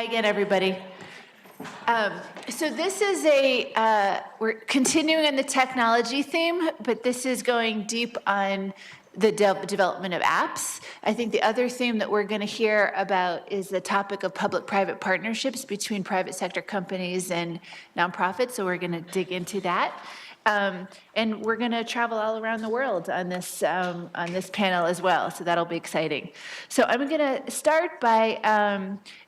Hi again, everybody. So this is we're continuing on the technology theme, but this is going deep on the development of apps. I think the other theme that we're going to hear about is the topic of public-private partnerships between private sector companies and nonprofits, so we're going to dig into that. And we're going to travel all around the world on this panel as well, so that'll be exciting. So I'm going to start by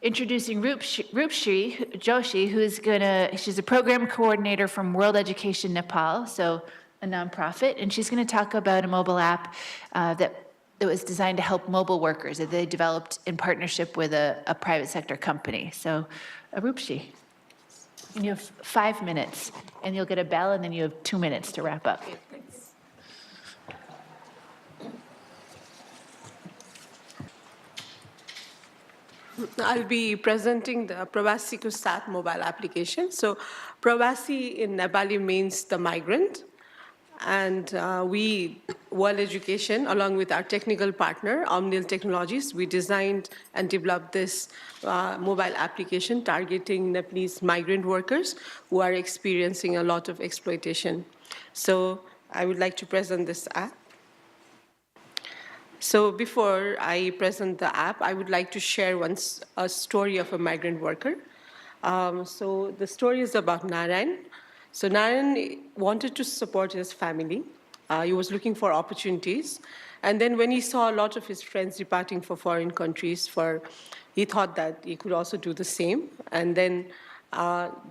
introducing Roopshree Joshi, she's a program coordinator from World Education Nepal, so a nonprofit, and she's going to talk about a mobile app that was designed to help mobile workers that they developed in partnership with a private sector company. So, Roopshree. And you have 5 minutes, and you'll get a bell, and then you have 2 minutes to wrap up. Okay, thanks. I'll be presenting the Prabasi Ko Saath mobile application. So, Prabasi in Nepali means the migrant. And we, World Education, along with our technical partner, Omnil Technologies, we designed and developed this mobile application targeting Nepalese migrant workers who are experiencing a lot of exploitation. So I would like to present this app. So before I present the app, I would like to share a story of a migrant worker. So the story is about Narayan. So Narayan wanted to support his family. He was looking for opportunities. And then when he saw a lot of his friends departing for foreign countries, he thought that he could also do the same. And then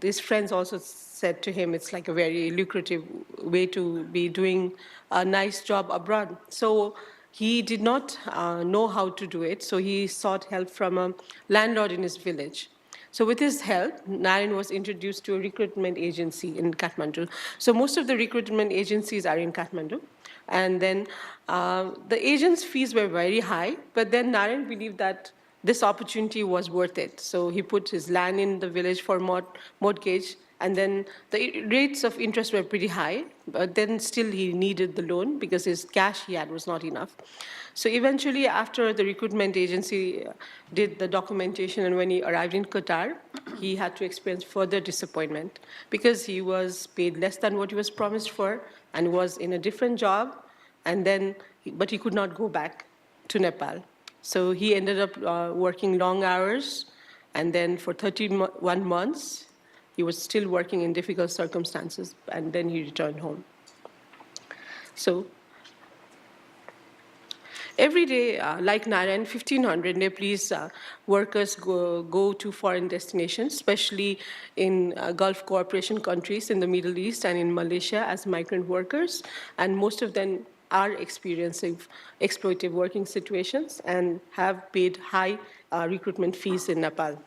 his friends also said to him, it's like a very lucrative way to be doing a nice job abroad. So he did not know how to do it. So he sought help from a landlord in his village. So with his help, Narayan was introduced to a recruitment agency in Kathmandu. So most of the recruitment agencies are in Kathmandu. And then the agents' fees were very high, but then Narayan believed that this opportunity was worth it. So he put his land in the village for mortgage, and then the rates of interest were pretty high, but then still he needed the loan because his cash he had was not enough. So eventually, after the recruitment agency did the documentation, and when he arrived in Qatar, he had to experience further disappointment because he was paid less than what he was promised for and was in a different job, but he could not go back to Nepal. So he ended up working long hours, and then for 31 months, he was still working in difficult circumstances, and then he returned home. So every day, like Narayan, 1,500 Nepalese workers go to foreign destinations, especially in Gulf cooperation countries in the Middle East and in Malaysia as migrant workers, and most of them are experiencing exploitative working situations and have paid high recruitment fees in Nepal.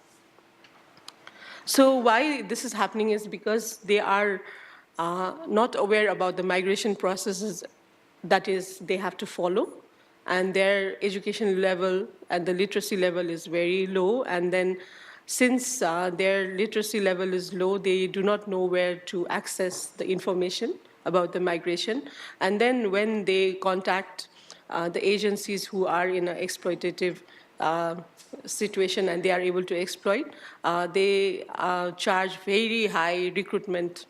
So why this is happening is because they are not aware about the migration processes that is they have to follow, and their education level and the literacy level is very low. And then since their literacy level is low, they do not know where to access the information about the migration. And then when they contact the agencies who are in an exploitative situation and they are able to exploit, they charge very high recruitment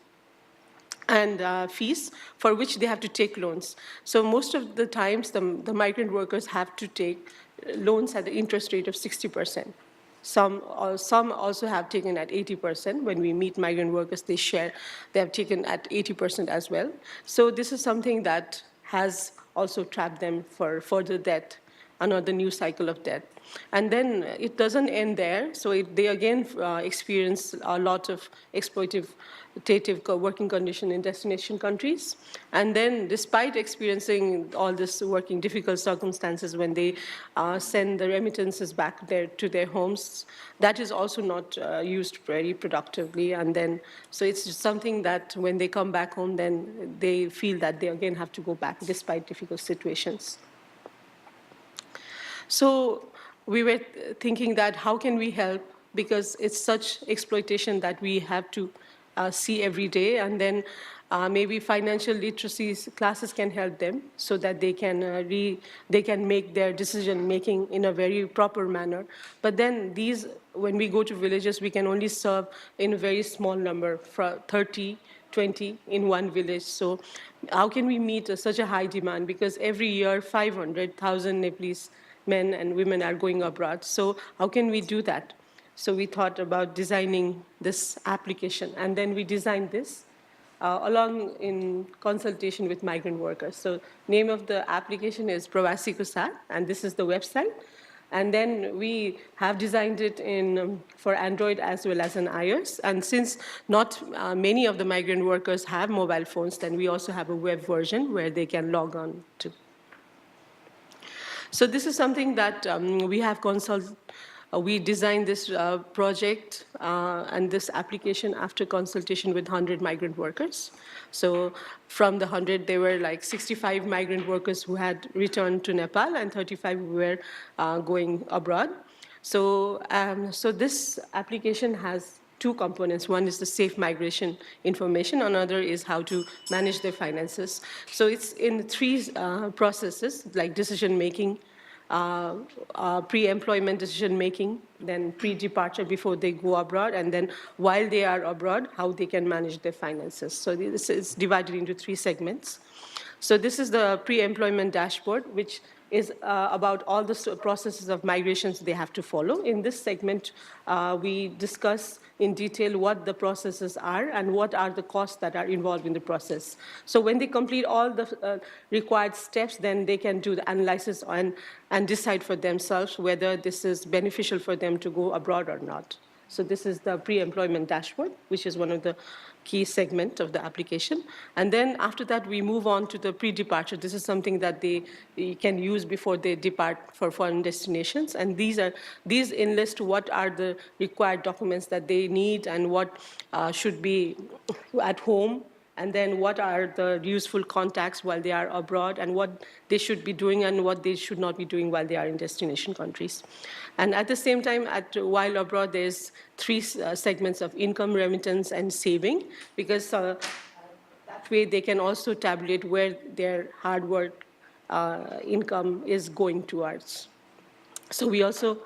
and fees for which they have to take loans. So most of the times, the migrant workers have to take loans at the interest rate of 60%. Some also have taken at 80%. When we meet migrant workers, they have taken at 80% as well. So this is something that has also trapped them for further debt, another new cycle of debt. And then it doesn't end there. So they again experience a lot of exploitative working condition in destination countries. And then despite experiencing all this working difficult circumstances when they send the remittances back to their homes, that is also not used very productively. And then, so it's just something that when they come back home, then they feel that they again have to go back despite difficult situations. So we were thinking that how can we help, because it's such exploitation that we have to see every day, and then maybe financial literacy classes can help them so that they can make their decision making in a very proper manner. But then when we go to villages, we can only serve in a very small number, 30, 20 in one village. So how can we meet such a high demand? Because every year 500,000 Nepalese men and women are going abroad. So how can we do that? So we thought about designing this application, and then we designed this along in consultation with migrant workers. So name of the application is Prabasi Ko Saath, and this is the website. And then we have designed it for Android as well as an iOS. And since not many of the migrant workers have mobile phones, then we also have a web version where they can log on to. So this is something that we have we designed this project and this application after consultation with 100 migrant workers. So from the 100, there were like 65 migrant workers who had returned to Nepal and 35 who were going abroad. So this application has two components. One is the safe migration information, another is how to manage their finances. So it's in three processes, like decision-making, pre-employment decision-making, then pre-departure before they go abroad, and then while they are abroad, how they can manage their finances. So this is divided into three segments. So this is the pre-employment dashboard, which is about all the processes of migrations they have to follow. In this segment, we discuss in detail what the processes are and what are the costs that are involved in the process. So when they complete all the required steps, then they can do the analysis and decide for themselves whether this is beneficial for them to go abroad or not. So this is the pre-employment dashboard, which is one of the key segment of the application. And then after that, we move on to the pre-departure. This is something that they can use before they depart for foreign destinations. And these enlist what are the required documents that they need and what should be at home, and then what are the useful contacts while they are abroad, and what they should be doing and what they should not be doing while they are in destination countries. And at the same time, while abroad, there's three segments of income, remittance, and saving, because that way they can also tabulate where their hard work income is going towards. So we also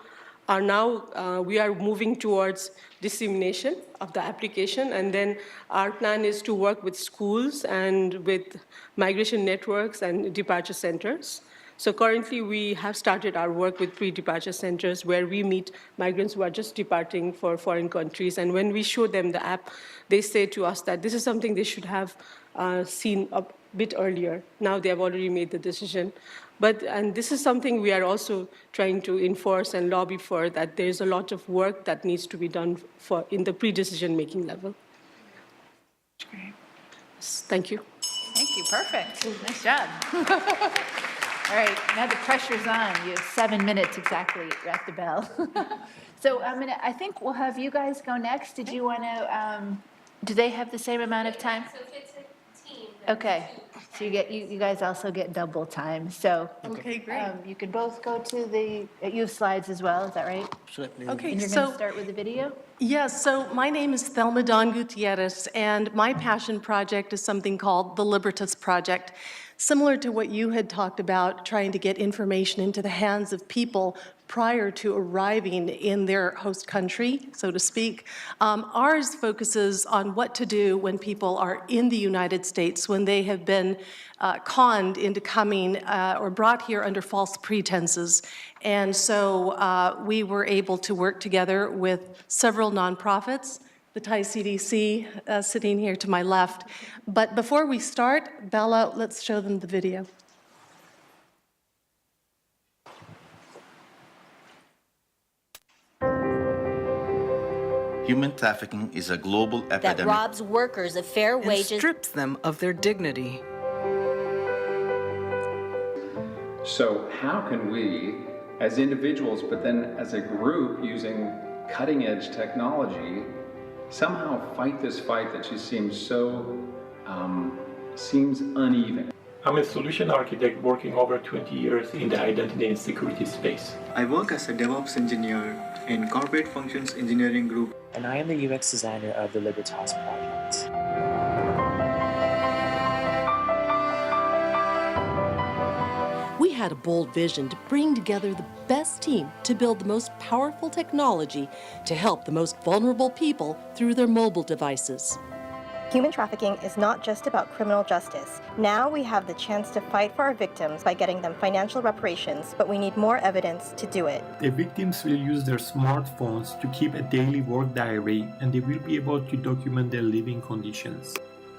are now, we are moving towards dissemination of the application, and then our plan is to work with schools and with migration networks and departure centers. So currently we have started our work with pre-departure centers where we meet migrants who are just departing for foreign countries, and when we show them the app, they say to us that this is something they should have seen a bit earlier. Now they have already made the decision. And this is something we are also trying to enforce and lobby for, that there's a lot of work that needs to be done in the pre-decision making level. Great. Thank you. Thank you, perfect. Nice job. All right, now the pressure's on. You have 7 minutes exactly at the bell. So I think we'll have you guys go next. Did you want to, do they have the same amount of time? So if it's a team. Okay, so you guys also get double time. So Okay, great. you can both go to you have slides as well, is that right? Okay, And you're going so, to start with the video? yes, so my name is Thelma Gutierrez, and my passion project is something called the Libertas Project. Similar to what you had talked about, trying to get information into the hands of people prior to arriving in their host country, so to speak. Ours focuses on what to do when people are in the United States, when they have been conned into coming or brought here under false pretenses. And so we were able to work together with several nonprofits, the Thai CDC sitting here to my left. But before we start, Baala, let's show them the video. Human trafficking is a global that epidemic. robs workers of fair and wages. strips them of their dignity. So how can we, as individuals, but then as a group using cutting-edge technology, somehow fight this fight that just seems so, seems uneven? I'm a solution architect working over 20 years in the identity and security space. I work as a DevOps engineer in Corporate Functions Engineering Group. And I am the UX designer of the Libertas project. had a bold vision to bring together the best team to build the most powerful technology to help the most vulnerable people through their mobile devices. Human trafficking is not just about criminal justice. Now we have the chance to fight for our victims by getting them financial reparations, but we need more evidence to do it. The victims will use their smartphones to keep a daily work diary, and they will be able to document their living conditions.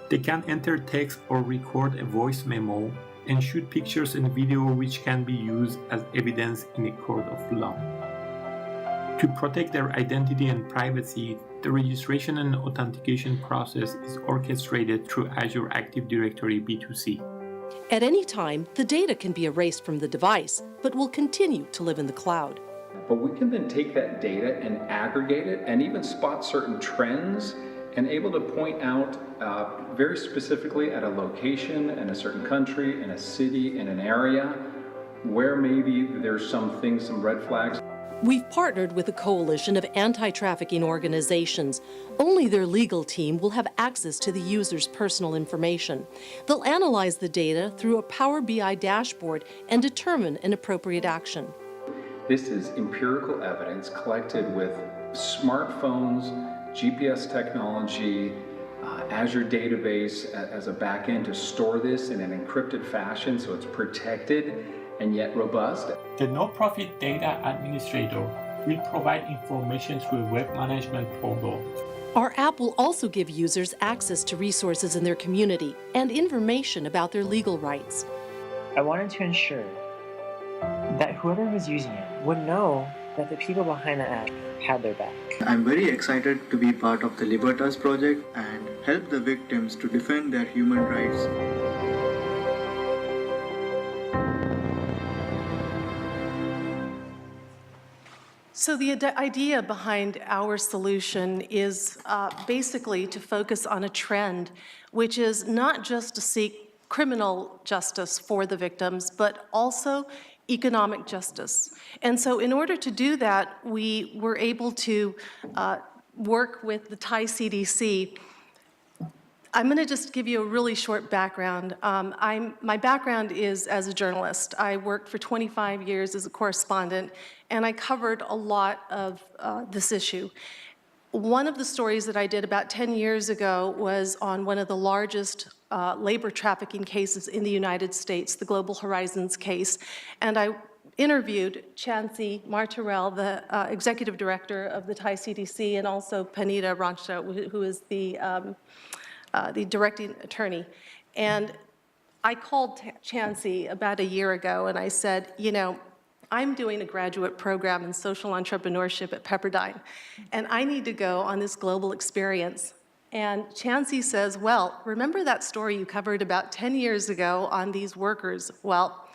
They can enter text or record a voice memo and shoot pictures and video which can be used as evidence in a court of law. To protect their identity and privacy, the registration and authentication process is orchestrated through Azure Active Directory B2C. At any time, the data can be erased from the device, but will continue to live in the cloud. But we can then take that data and aggregate it and even spot certain trends and able to point out very specifically at a location in a certain country, in a city, in an area, where maybe there's some things, some red flags. We've partnered with a coalition of anti-trafficking organizations. Only their legal team will have access to the user's personal information. They'll analyze the data through a Power BI dashboard and determine an appropriate action. This is empirical evidence collected with smartphones, GPS technology, Azure database as a backend to store this in an encrypted fashion so it's protected and yet robust. The no-profit data administrator will provide information through a web management portal. Our app will also give users access to resources in their community and information about their legal rights. I wanted to ensure that whoever was using it would know that the people behind the app had their back. I'm very excited to be part of the Libertas project and help the victims to defend their human rights. So the idea behind our solution is basically to focus on a trend, which is not just to seek criminal justice for the victims, but also economic justice. And so in order to do that, we were able to work with the Thai CDC. I'm going to just give you a really short background. My background is as a journalist. I worked for 25 years as a correspondent, and I covered a lot of this issue. One of the stories that I did about 10 years ago was on one of the largest labor trafficking cases in the United States, the Global Horizons case, and I interviewed Chancee Martorell, the executive director of the Thai CDC, and also Panida, who is the directing attorney. And I called Chancee about a year ago and I said, you know, I'm doing a graduate program in social entrepreneurship at Pepperdine, and I need to go on this global experience. And Chancee says, well, remember that story you covered about 10 years ago on these workers? Well,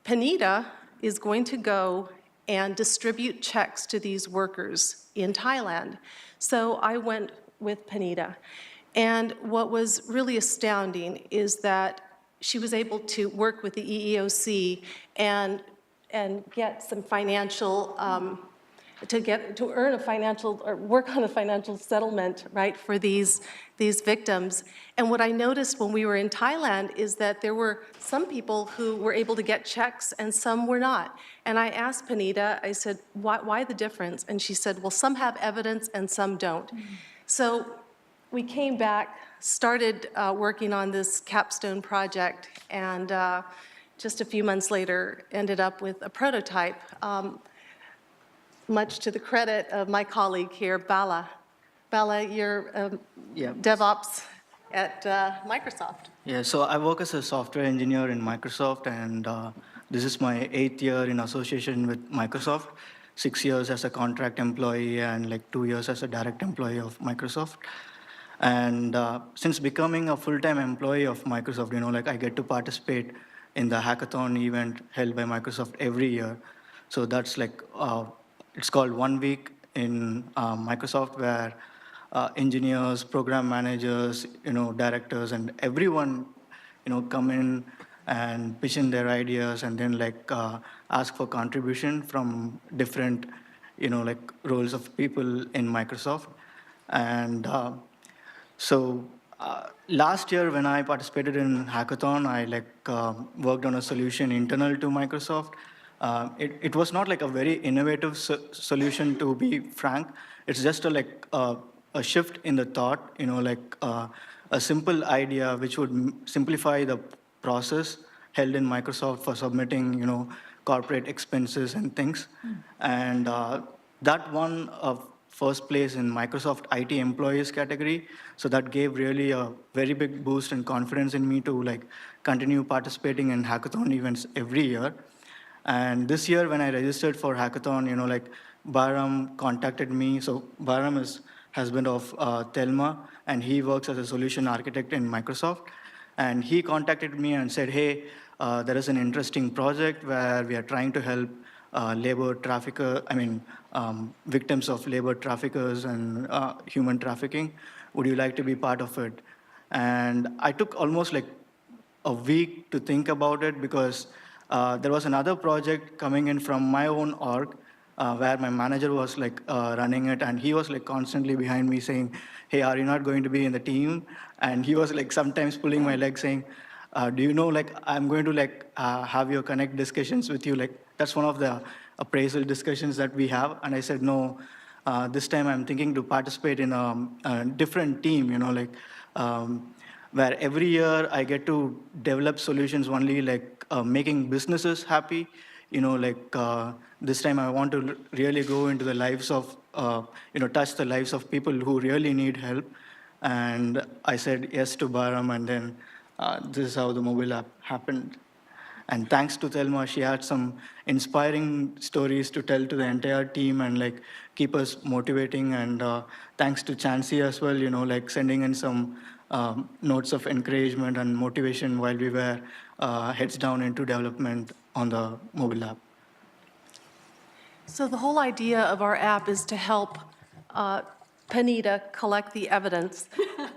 Panida is going to go and distribute checks to these workers in Thailand. So I went with Panida. And what was really astounding is that she was able to work with the EEOC and get some financial, to earn a financial, or work on a financial settlement, right, for these victims. And what I noticed when we were in Thailand is that there were some people who were able to get checks and some were not. And I asked Panida, I said, why the difference? And she said, well, some have evidence and some don't. So we came back, started working on this capstone project, and just a few months later ended up with a prototype, much to the credit of my colleague here, Baala. Baala, you're DevOps at Microsoft. Yeah, so I work as a software engineer in Microsoft, and this is my 8th year in association with Microsoft, 6 years as a contract employee and like 2 years as a direct employee of Microsoft. And since becoming a full-time employee of Microsoft, you know, like I get to participate in the hackathon event held by Microsoft every year. So that's like, it's called 1 Week in Microsoft, where engineers, program managers, you know, directors, and everyone, you know, come in and pitch in their ideas and then like ask for contribution from different, you know, like roles of people in Microsoft. And so Last year, when I participated in hackathon, I worked on a solution internal to Microsoft. It was not like a very innovative solution, to be frank. It's just a shift in the thought, a simple idea which would simplify the process held in Microsoft for submitting, corporate expenses and things. And that won first place in Microsoft IT employees category. So that gave really a very big boost and confidence in me to continue participating in hackathon events every year. And this year when I registered for hackathon, Bahram contacted me. So Bahram is husband of Thelma, and he works as a solution architect in Microsoft. And he contacted me and said, hey, there is an interesting project where we are trying to help victims of labor traffickers and human trafficking. Would you like to be part of it? And I took almost a week to think about it, because there was another project coming in from my own org where my manager was running it, and he was constantly behind me saying, hey, are you not going to be in the team? And he was sometimes pulling my leg saying, do you know, I'm going to have your connect discussions with you. That's one of the appraisal discussions that we have. And I said, no, this time I'm thinking to participate in a different team, where every year I get to develop solutions only making businesses happy. This time I want to really go into the lives of, touch the lives of people who really need help. And I said yes to Bahram, and then this is how the mobile app happened. And thanks to Thelma, she had some inspiring stories to tell to the entire team and keep us motivating. And thanks to Chancee as well, sending in some notes of encouragement and motivation while we were heads down into development on the mobile app. So the whole idea of our app is to help Panida collect the evidence.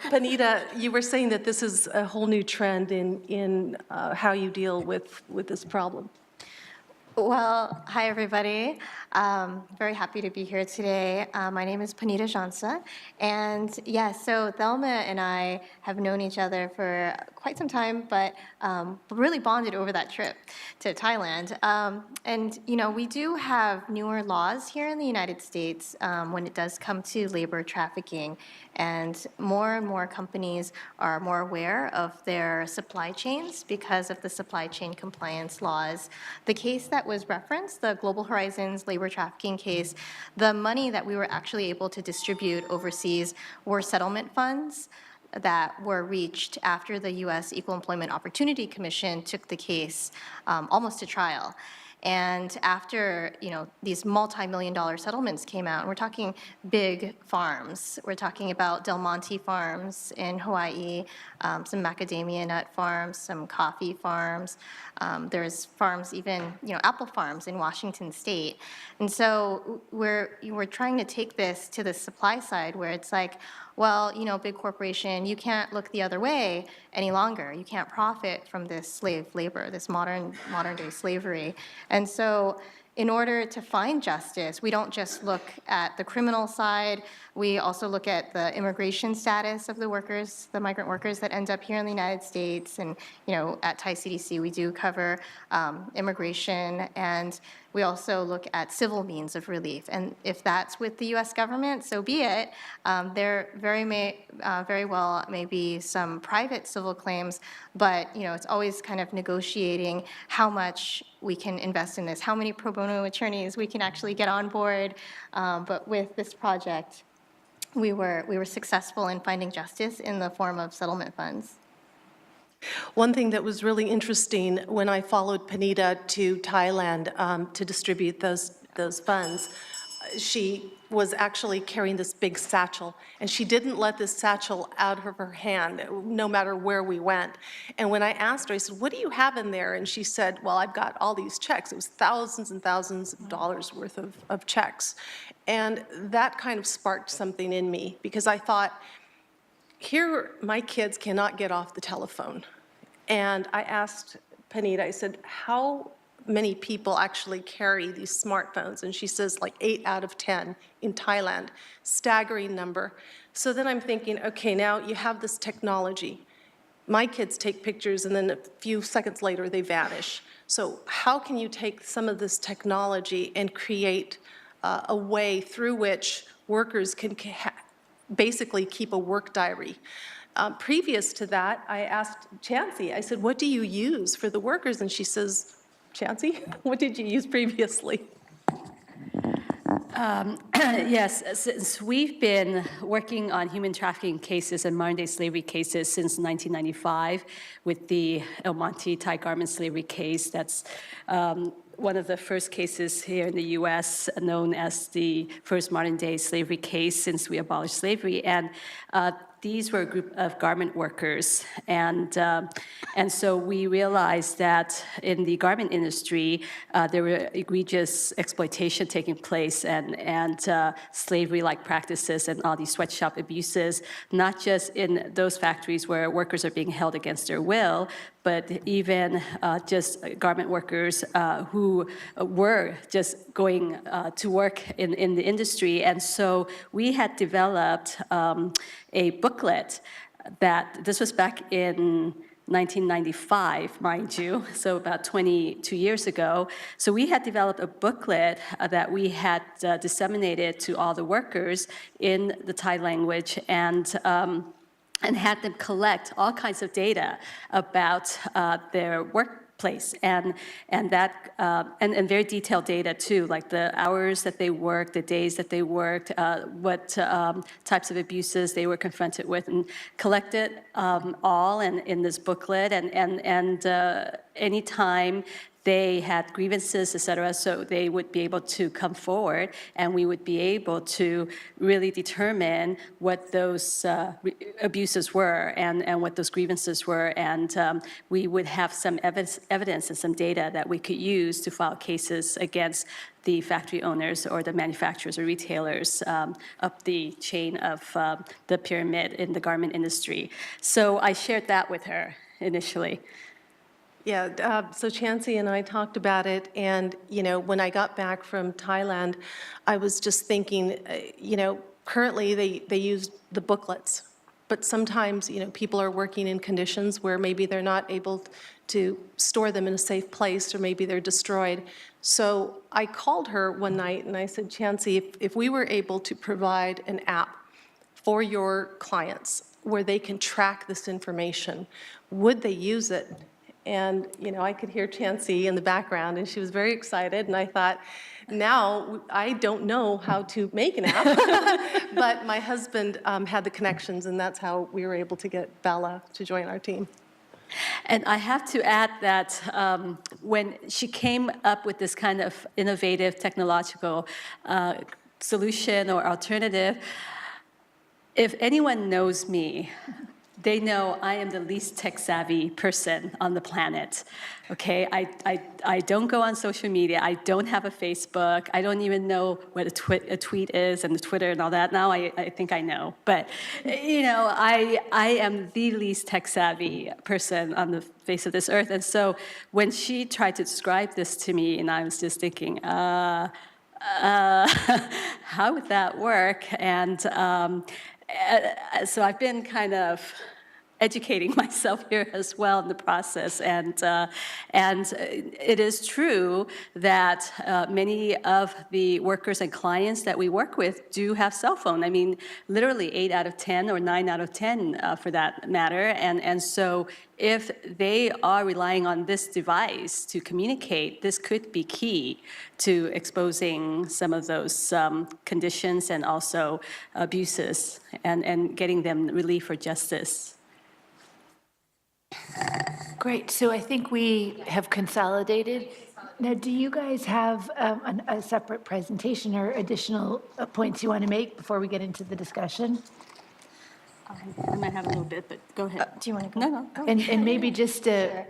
Panida, you were saying that this is a whole new trend in how you deal with this problem. Well, hi, everybody. Very happy to be here today. My name is Panida Rzonca. And yes, so Thelma and I have known each other for quite some time, but really bonded over that trip to Thailand. And, we do have newer laws here in the United States when it does come to labor trafficking. And more companies are more aware of their supply chains because of the supply chain compliance laws. The case that was referenced, the Global Horizons labor trafficking case, the money that we were actually able to distribute overseas were settlement funds that were reached after the U.S. Equal Employment Opportunity Commission took the case almost to trial. And after, these multi-million-dollar settlements came out, and we're talking big farms. We're talking about Del Monte farms in Hawaii, some macadamia nut farms, some coffee farms. There's farms, even, apple farms in Washington State. And so we're trying to take this to the supply side where it's well, big corporation, you can't look the other way any longer. You can't profit from this slave labor, this modern day slavery. And so in order to find justice, we don't just look at the criminal side. We also look at the immigration status of the workers, the migrant workers that end up here in the United States. And, at Thai CDC, we do cover immigration, and we also look at civil means of relief. And if that's with the U.S. government, so be it. There very well may be some private civil claims, but, it's always kind of negotiating how much we can invest in this, how many pro bono attorneys we can actually get on board. But with this project, we were successful in finding justice in the form of settlement funds. One thing that was really interesting when I followed Panida to Thailand to distribute those funds, she was actually carrying this big satchel, and she didn't let this satchel out of her hand, no matter where we went. And when I asked her, I said, what do you have in there? And she said, well, I've got all these checks. It was thousands and thousands of dollars worth of checks. And that kind of sparked something in me, because I thought, here my kids cannot get off the telephone. And I asked Panida, I said, how many people actually carry these smartphones. And she says like 8 out of 10 in Thailand, staggering number. So then I'm thinking, okay, now you have this technology. My kids take pictures and then a few seconds later they vanish. So how can you take some of this technology and create a way through which workers can basically keep a work diary? Previous to that, I asked Chancee, I said, what do you use for the workers? And she says, Chancee, what did you use previously? Yes, since we've been working on human trafficking cases and modern-day slavery cases since 1995 with the El Monte Thai garment slavery case, that's one of the first cases here in the U.S. known as the first modern-day slavery case since we abolished slavery. And these were a group of garment workers, and so we realized that in the garment industry, there were egregious exploitation taking place and slavery-like practices and all these sweatshop abuses, not just in those factories where workers are being held against their will, but even just garment workers who were just going to work in the industry. And so we had developed a booklet that, this was back in 1995, mind you, so about 22 years ago. So we had developed a booklet that we had disseminated to all the workers in the Thai language, and had them collect all kinds of data about their workplace, and very detailed data too, like the hours that they worked, the days that they worked, what types of abuses they were confronted with, and collected all in this booklet, and anytime they had grievances, et cetera, so they would be able to come forward, and we would be able to really determine what those abuses were and what those grievances were, and we would have some evidence and some data that we could use to file cases against the factory owners or the manufacturers or retailers up the chain of the pyramid in the garment industry. So I shared that with her initially. Yeah, so Chancee and I talked about it, and, when I got back from Thailand, I was just thinking, currently they use the booklets, but sometimes, people are working in conditions where maybe they're not able to store them in a safe place, or maybe they're destroyed. So I called her one night and I said, Chancee, if we were able to provide an app for your clients where they can track this information, would they use it? And, I could hear Chancee in the background, and she was very excited, and I thought, now, I don't know how to make an app, but my husband had the connections, and that's how we were able to get Baala to join our team. And I have to add that when she came up with this kind of innovative technological solution or alternative, if anyone knows me, they know I am the least tech-savvy person on the planet, okay? I don't go on social media. I don't have a Facebook. I don't even know what a tweet is and the Twitter and all that. Now I think I know. But, I am the least tech-savvy person on the face of this earth. And so when she tried to describe this to me, and I was just thinking, how would that work? And so I've been kind of educating myself here as well in the process, and it is true that many of the workers and clients that we work with do have cell phone. I mean, literally 8 out of 10 or 9 out of 10 for that matter, and so if they are relying on this device to communicate, this could be key to exposing some of those conditions and also abuses, and getting them relief or justice. Great, so I think we have consolidated. Now, do you guys have a separate presentation or additional points you want to make before we get into the discussion? I might have a little bit, but go ahead. Do you want to go? No. And maybe just to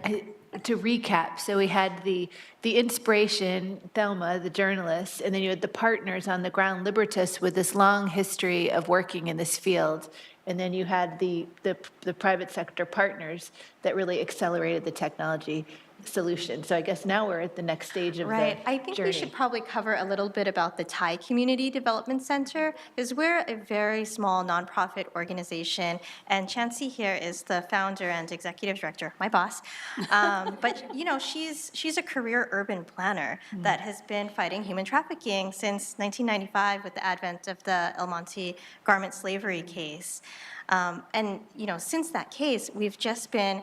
recap, so we had the inspiration, Thelma, the journalist, and then you had the partners on the ground, Libertas, with this long history of working in this field. And then you had the private sector partners that really accelerated the technology. solution. So I guess now we're at the next stage of the Right. I think journey. we should probably cover a little bit about the Thai Community Development Center, because we're a very small nonprofit organization, and Chancee here is the founder and executive director, my boss. But she's a career urban planner that has been fighting human trafficking since 1995 with the advent of the El Monte garment slavery case. And since that case, we've just been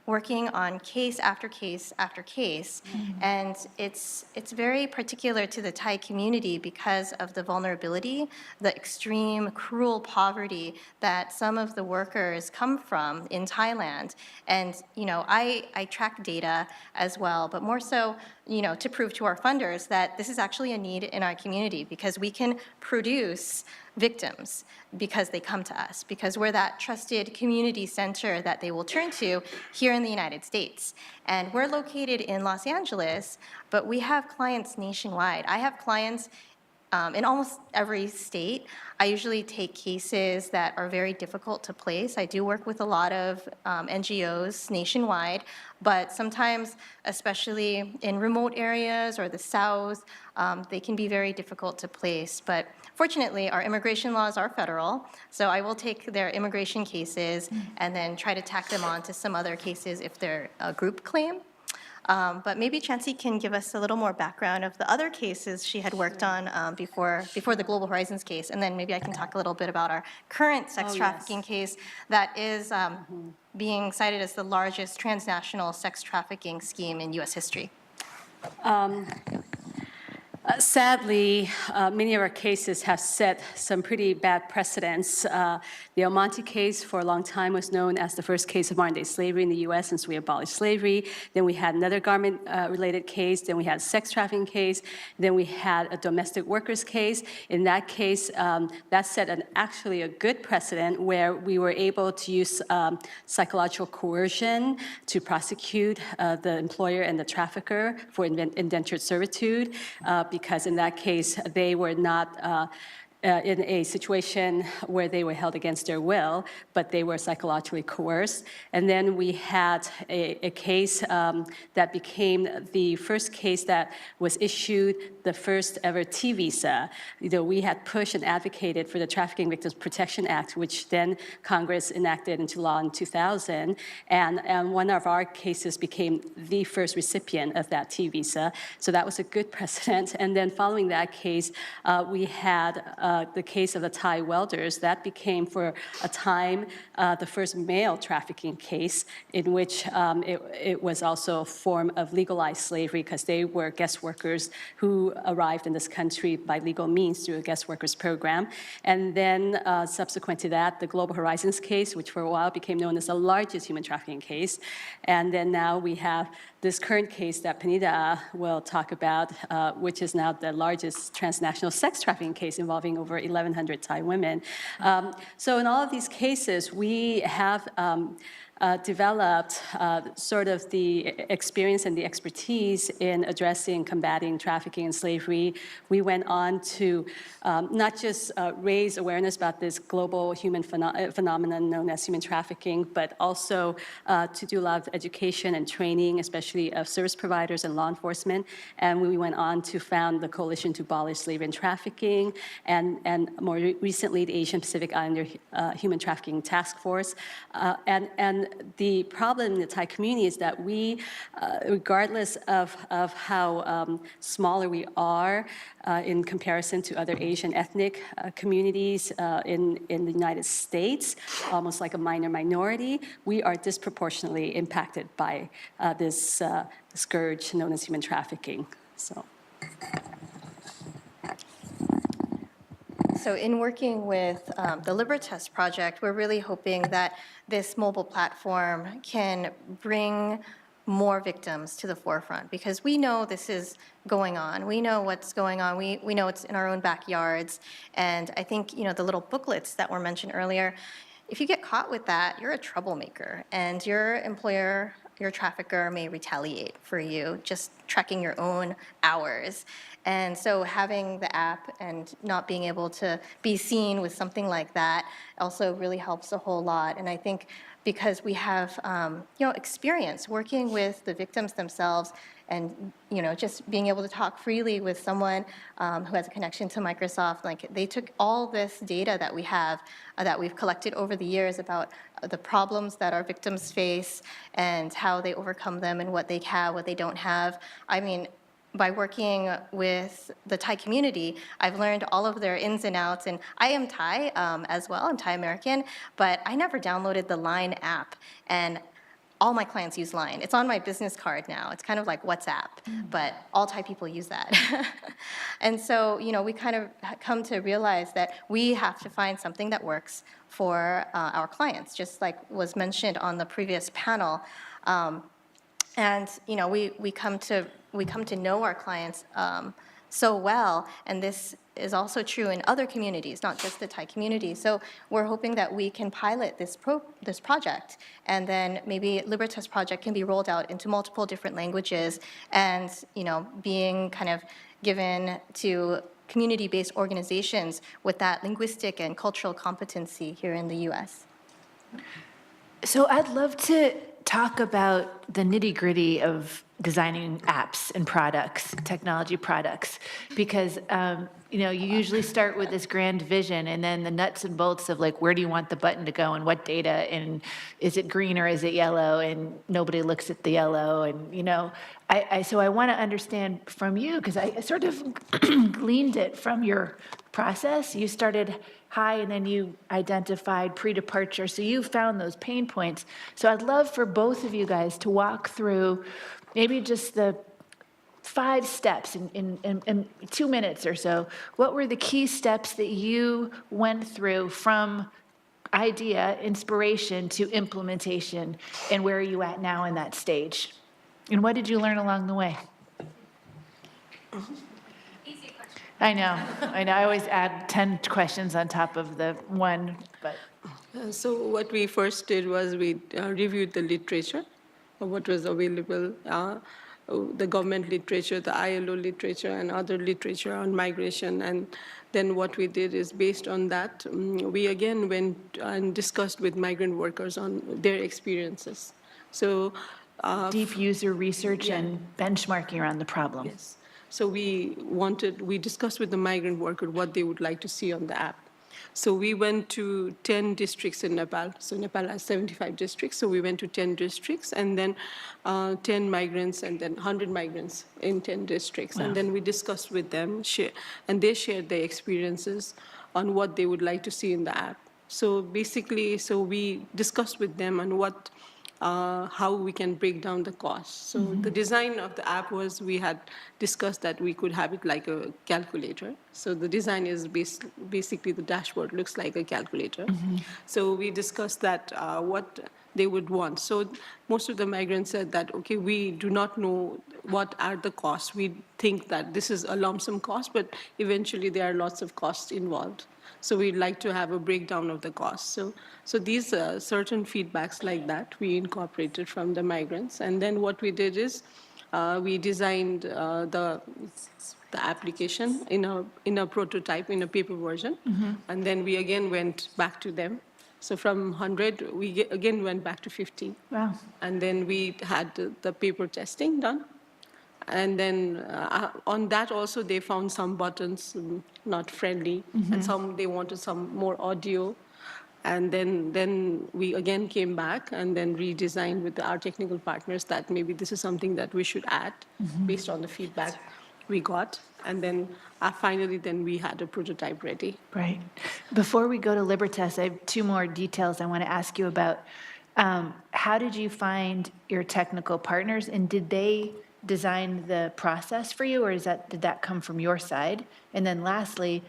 working on case after case after case. And it's very particular to the Thai community because of the vulnerability, the extreme cruel poverty that some of the workers come from in Thailand. And I track data as well, but more so to prove to our funders that this is actually a need in our community, because we can produce victims because they come to us, because we're that trusted community center that they will turn to here in the United States. And we're located in Los Angeles, but we have clients nationwide. I have clients in almost every state. I usually take cases that are very difficult to place. I do work with a lot of NGOs nationwide, but sometimes, especially in remote areas or the South, they can be very difficult to place. But fortunately, our immigration laws are federal, so I will take their immigration cases and then try to tack them on to some other cases if they're a group claim. But maybe Chancee can give us a little more background of the other cases she had worked on before the Global Horizons case, and then maybe I can talk a little bit about our current sex trafficking case that is being cited as the largest transnational sex trafficking scheme in U.S. history. Sadly, many of our cases have set some pretty bad precedents. The El Monte case for a long time was known as the first case of modern-day slavery in the U.S. since we abolished slavery. Then we had another garment-related case. Then we had a sex trafficking case. Then we had a domestic workers case. In that case, that set actually a good precedent where we were able to use psychological coercion to prosecute the employer and the trafficker for indentured servitude, because in that case, they were not in a situation where they were held against their will, but they were psychologically coerced. And then we had a case that became the first case that was issued the first ever T visa. We had pushed and advocated for the Trafficking Victims Protection Act, which then Congress enacted into law in 2000. And one of our cases became the first recipient of that T visa. So that was a good precedent. And then following that case, we had the case of the Thai welders. That became, for a time, the first male trafficking case in which it was also a form of legalized slavery, because they were guest workers who arrived in this country by legal means through a guest workers program. And then subsequent to that, the Global Horizons case, which for a while became known as the largest human trafficking case. And then now we have this current case that Panida will talk about, which is now the largest transnational sex trafficking case involving over 1,100 Thai women. So in all of these cases, we have developed sort of the experience and the expertise in addressing, combating trafficking and slavery. We went on to not just raise awareness about this global human phenomenon known as human trafficking, but also to do a lot of education and training, especially of service providers and law enforcement. And we went on to found the Coalition to Abolish Slavery and Trafficking, and more recently, the Asian Pacific Islander Human Trafficking Task Force. And the problem in the Thai community is that we, regardless of how smaller we are in comparison to other Asian ethnic communities in the United States, almost like a minor minority, we are disproportionately impacted by this scourge known as human trafficking. So in working with the Libertas project, we're really hoping that this mobile platform can bring more victims to the forefront, because we know this is going on. We know what's going on. We know it's in our own backyards. And I think, the little booklets that were mentioned earlier, if you get caught with that, you're a troublemaker, and your employer, your trafficker may retaliate for you just tracking your own hours. And so having the app and not being able to be seen with something like that also really helps a whole lot. And I think because we have, experience working with the victims themselves and, just being able to talk freely with someone who has a connection to Microsoft, like they took all this data that we have, that we've collected over the years about the problems that our victims face and how they overcome them and what they have, what they don't have. I mean, by working with the Thai community, I've learned all of their ins and outs, and I am Thai as well, I'm Thai American, but I never downloaded the Line app, and all my clients use Line. It's on my business card now. It's kind of like WhatsApp, but all Thai people use that. And so, we kind of come to realize that we have to find something that works for our clients, just like was mentioned on the previous panel. And we come to know our clients so well, and this is also true in other communities, not just the Thai community. So we're hoping that we can pilot this project, and then maybe Libertas project can be rolled out into multiple different languages, and being kind of given to community-based organizations with that linguistic and cultural competency here in the U.S. So I'd love to talk about the nitty-gritty of designing apps and products, technology products, because you usually start with this grand vision, and then the nuts and bolts of like, where do you want the button to go and what data, and is it green or is it yellow, and nobody looks at the yellow, and so I want to understand from you, because I sort of gleaned it from your process. You started high and then you identified pre-departure, so you found those pain points. So I'd love for both of you guys to walk through maybe just the 5 steps in 2 minutes or so. What were the key steps that you went through from idea, inspiration, to implementation, and where are you at now in that stage? And what did you learn along the way? Easy question. I know. I always add 10 questions on top of the one, but. So what we first did was we reviewed the literature of what was available, the government literature, the ILO literature, and other literature on migration. And then what we did is, based on that, we again went and discussed with migrant workers on their experiences. So deep user research and benchmarking around the problem. Yes. So we discussed with the migrant worker what they would like to see on the app. So we went to 10 districts in Nepal. So Nepal has 75 districts. So we went to 10 districts, and then 10 migrants, and then 100 migrants in 10 districts. Wow. And then we discussed with them, and they shared their experiences on what they would like to see in the app. So basically, we discussed with them on how we can break down the cost. So the design of the app was, we had discussed that we could have it like a calculator. So the design is basically the dashboard looks like a calculator. So we discussed that what they would want. So most of the migrants said that, okay, we do not know what are the costs. We think that this is a lump sum cost, but eventually there are lots of costs involved. So we'd like to have a breakdown of the costs. So these certain feedbacks like that we incorporated from the migrants. And then what we did is we designed the application in a prototype, in a paper version. And then we again went back to them. So from 100, we again went back to 50. Wow. And then we had the paper testing done. And then on that also, they found some buttons not friendly, and they wanted some more audio. And then we again came back and then redesigned with our technical partners that maybe this is something that we should add based on the feedback we got. And then finally, then we had a prototype ready. Right. Before we go to Libertas, I have 2 more details I want to ask you about. How did you find your technical partners, and did they design the process for you, or did that come from your side? And then lastly,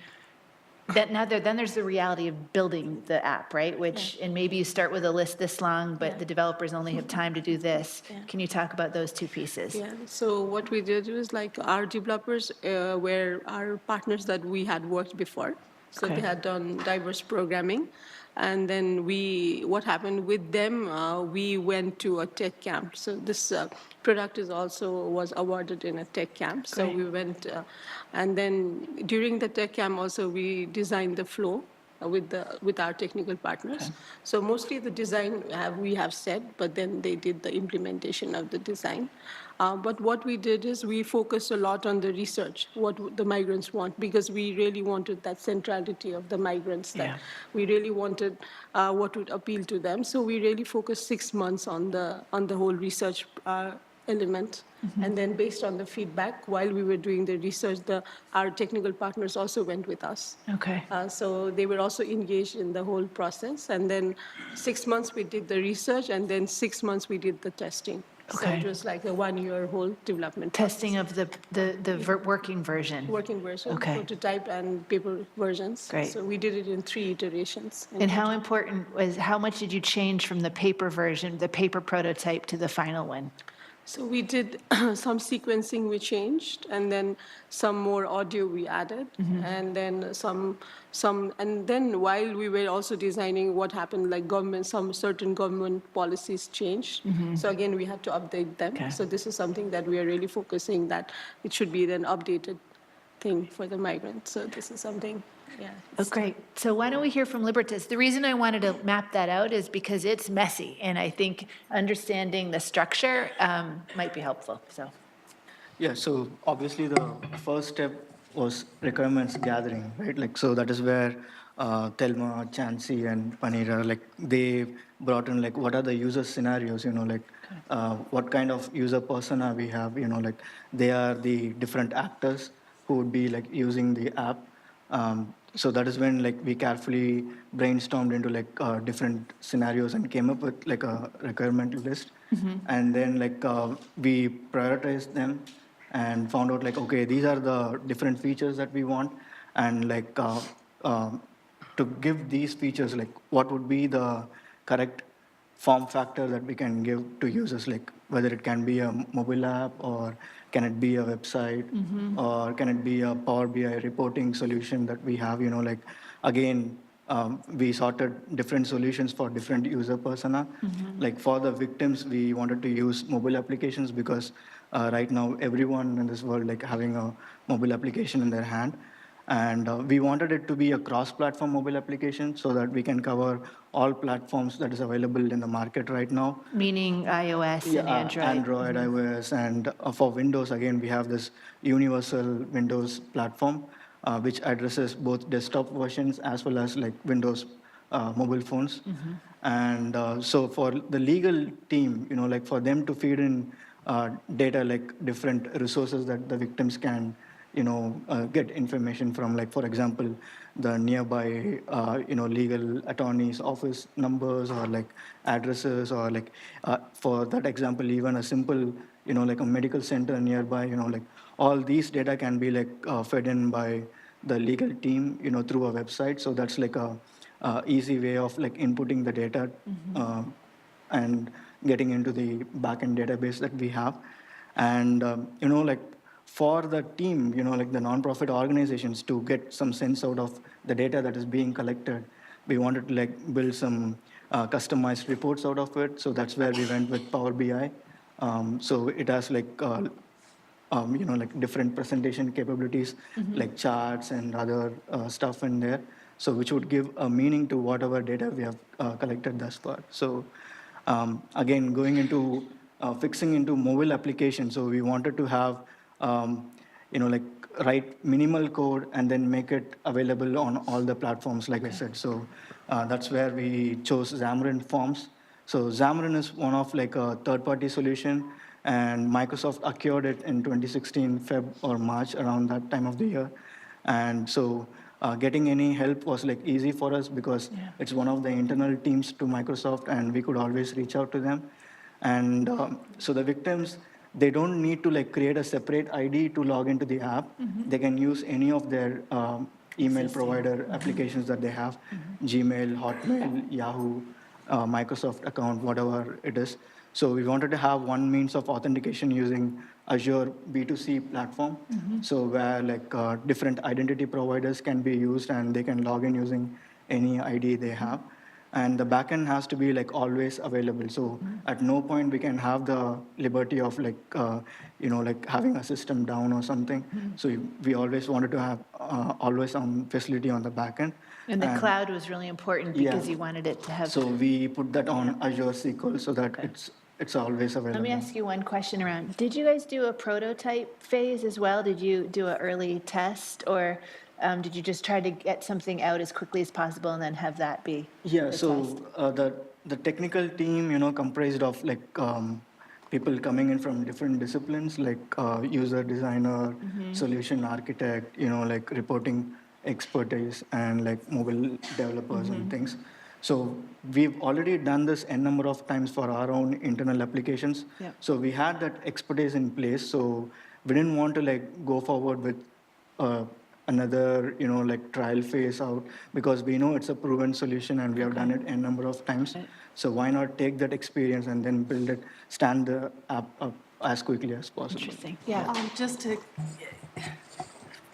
then there's the reality of building the app, right? And maybe you start with a list this long, but the developers only have time to do this. Can you talk about those 2 pieces? Yeah, so what we did was, like, our developers were our partners that we had worked before. So Okay. they had done diverse programming. And then what happened with them, we went to a tech camp. So this product was awarded in a tech camp. So Great. we went, and then during the tech camp also, we designed the flow with our technical partners. So mostly the design we have said, but then they did the implementation of the design. But what we did is we focused a lot on the research, what the migrants want, because we really wanted that centrality of the migrants, that we really wanted what would appeal to them. So we really focused 6 months on the whole research element. And then based on the feedback, while we were doing the research, our technical partners also went with us. Okay. So they were also engaged in the whole process. And then 6 months we did the research, and then 6 months we did the testing. So Okay. it was like a 1-year whole development Testing of working version. working version, Okay. prototype, and paper versions. Great. So we did it in 3 iterations. And how much did you change from the paper version, the paper prototype, to the final one? So we did some sequencing we changed, and then some more audio we added, and then and then while we were also designing what happened, like some certain government policies changed. So again, we had to update them. Okay. So this is something that we are really focusing, that it should be an updated thing for the migrants. So this is something, yeah. Oh, great. So why don't we hear from Libertas? The reason I wanted to map that out is because it's messy, and I think understanding the structure might be helpful, so. Yeah, so obviously the first step was requirements gathering, right? Like, so that is where Thelma, Chancee, and Panida, like, they brought in, like, what are the user scenarios, like, what kind of user persona we have, like, they are the different actors who would be, like, using the app. So that is when, like, we carefully brainstormed into, like, different scenarios and came up with, like, a requirement list. And then, like, we prioritized them and found out, like, okay, these are the different features that we want. And, like, to give these features, like, what would be the correct form factor that we can give to users, like whether it can be a mobile app, or can it be a website, or can it be a Power BI reporting solution that we have, like, again, we sorted different solutions for different user persona. Like, for the victims, we wanted to use mobile applications because right now everyone in this world, like, having a mobile application in their hand. And we wanted it to be a cross-platform mobile application so that we can cover all platforms that is available in the market right now. Meaning iOS and Android. Android, iOS, and for Windows, again, we have this universal Windows platform, which addresses both desktop versions as well as, like, Windows mobile phones. And so for the legal team, like, for them to feed in data, like different resources that the victims can get information from, like, for example, the nearby, legal attorney's office numbers, or, like, addresses, or, like, for that example, even a simple, like, a medical center nearby, like, all these data can be, like, fed in by the legal team, through a website. So that's, like, a easy way of, like, inputting the data and getting into the backend database that we have. And, like, for the team, like the nonprofit organizations, to get some sense out of the data that is being collected, we wanted to, like, build some customized reports out of it. So that's where we went with Power BI. So it has, like, like, different presentation capabilities, like charts and other stuff in there. So which would give a meaning to whatever data we have collected thus far. So again, going into fixing into mobile applications. So we wanted to have like, write minimal code and then make it available on all the platforms, like I said. So that's where we chose Xamarin Forms. So Xamarin is one of, like, a third-party solution, and Microsoft acquired it in 2016, Feb or March, around that time of the year. And so getting any help was, like, easy for us because it's one of the internal teams to Microsoft, and we could always reach out to them. And so the victims, they don't need to, like, create a separate ID to log into the app. They can use any of their email provider applications that they have, Gmail, Hotmail, Yahoo, Microsoft account, whatever it is. So we wanted to have one means of authentication using Azure B2C platform. So where like different identity providers can be used and they can log in using any ID they have. And the backend has to be like always available. So at no point we can have the liberty of like, like having a system down or something. So we always wanted to have always on facility on the backend. And the cloud was really important because you wanted it to have. So we put that on Azure SQL so that it's always available. Let me ask you one question around, did you guys do a prototype phase as well? Did you do an early test, or did you just try to get something out as quickly as possible and then have that be Yeah, the so test? the technical team, comprised of like people coming in from different disciplines, like user designer, solution architect, like reporting expertise, and like mobile developers and things. So we've already done this n number of times for our own internal applications. Yep. So we had that expertise in place. So we didn't want to like go forward with another, like trial phase out, because we know it's a proven solution and we have done it n number of times. So why not take that experience and then build it, stand the app up as quickly as possible. Interesting, yeah.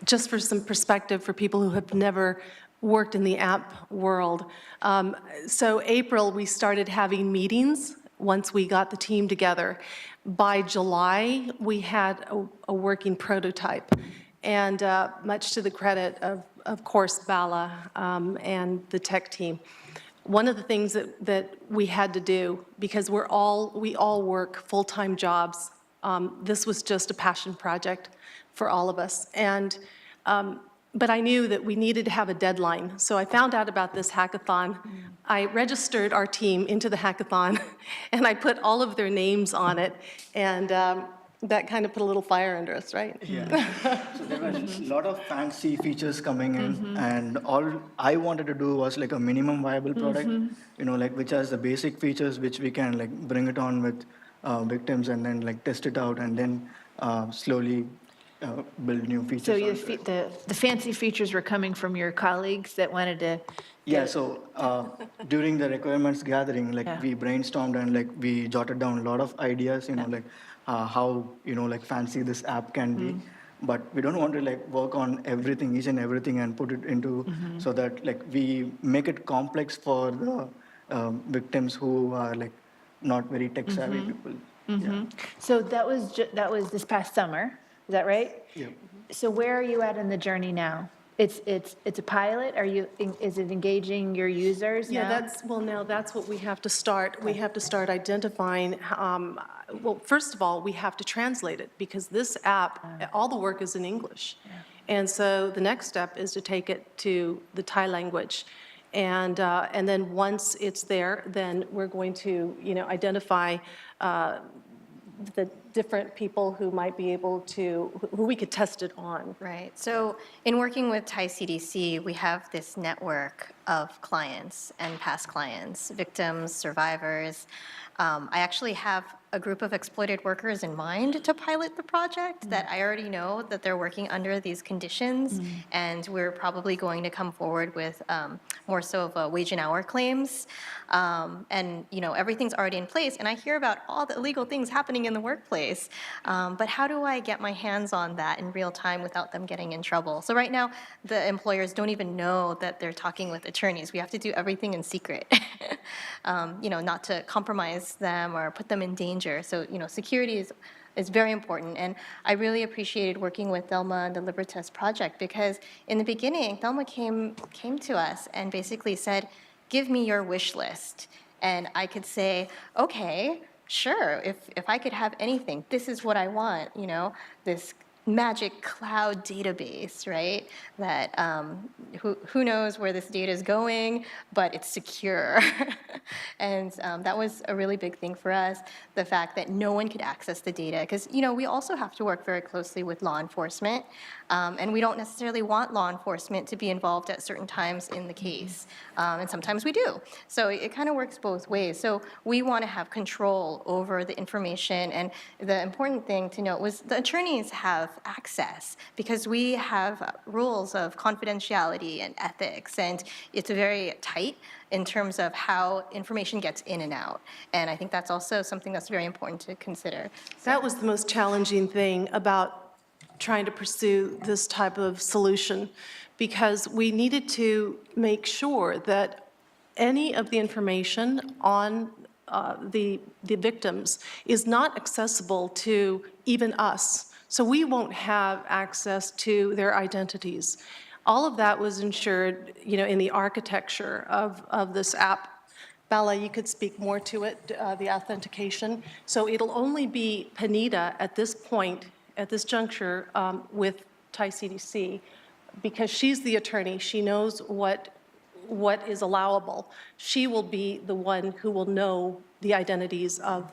Just for some perspective for people who have never worked in the app world. So April, we started having meetings once we got the team together. By July, we had a working prototype. And much to the credit of course, Baala and the tech team. One of the things that we had to do, because we all work full-time jobs, this was just a passion project for all of us. And but I knew that we needed to have a deadline. So I found out about this hackathon. I registered our team into the hackathon, and I put all of their names on it. And that kind of put a little fire under us, right? Yeah. So there were a lot of fancy features coming in, and all I wanted to do was like a minimum viable product, like which has the basic features which we can like bring it on with victims and then like test it out and then slowly build new features. So the fancy features were coming from your colleagues that wanted to. Yeah, so during the requirements gathering, like we brainstormed and like we jotted down a lot of ideas, like how, like fancy this app can be. But we don't want to like work on everything, each and everything, and put it into so that like we make it complex for the victims who are like not very tech savvy people. Yeah. So that was this past summer, is that right? Yeah. So where are you at in the journey now? It's a pilot? Is it engaging your users now? Yeah, now that's what we have to start. We have to start identifying, well, first of all, we have to translate it, because this app, all the work is in English. And so the next step is to take it to the Thai language. And then once it's there, then we're going to, identify the different people who might be able to, who we could test it on. Right. So in working with Thai CDC, we have this network of clients and past clients, victims, survivors. I actually have a group of exploited workers in mind to pilot the project that I already know that they're working under these conditions, and we're probably going to come forward with more so of a wage and hour claims. And everything's already in place, and I hear about all the illegal things happening in the workplace. But how do I get my hands on that in real time without them getting in trouble? So right now, the employers don't even know that they're talking with attorneys. We have to do everything in secret, not to compromise them or put them in danger. So, security is very important. And I really appreciated working with Thelma and the Libertas project, because in the beginning, Thelma came to us and basically said, give me your wish list. And I could say, okay, sure, if I could have anything, this is what I want, this magic cloud database, right? That who knows where this data is going, but it's secure. And that was a really big thing for us, the fact that no one could access the data, because we also have to work very closely with law enforcement, and we don't necessarily want law enforcement to be involved at certain times in the case, and sometimes we do. So it kind of works both ways. So we want to have control over the information, and the important thing to note was the attorneys have access because we have rules of confidentiality and ethics, and it's very tight in terms of how information gets in and out. And I think that's also something that's very important to consider. That was the most challenging thing about trying to pursue this type of solution, because we needed to make sure that any of the information on the victims is not accessible to even us. So we won't have access to their identities. All of that was ensured, in the architecture of this app. Baala, you could speak more to it, the authentication. So it'll only be Panida at this point, at this juncture, with Thai CDC, because she's the attorney. She knows what is allowable. She will be the one who will know the identities of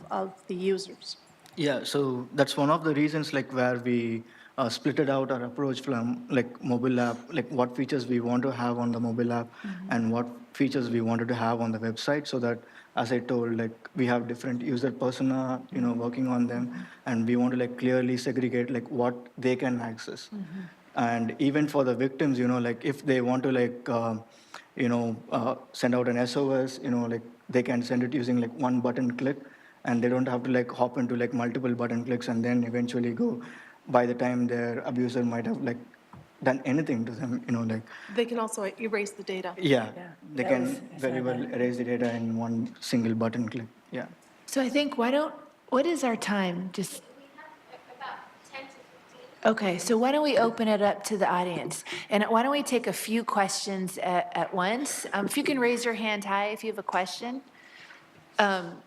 the users. Yeah, so that's one of the reasons where we splitted out our approach from mobile app, what features we want to have on the mobile app and what features we wanted to have on the website, so that, as I told, we have different user persona, working on them, and we want to clearly segregate what they can access. And even for the victims, if they want to send out an SOS, they can send it using one button click, and they don't have to hop into multiple button clicks and then eventually go. By the time their abuser might have done anything to them, They can also erase the data. yeah, they can very well erase the data in one single button click. Yeah. So I think, what is our time? Just. Okay, so why don't we open it up to the audience? And why don't we take a few questions at once? If you can raise your hand high if you have a question.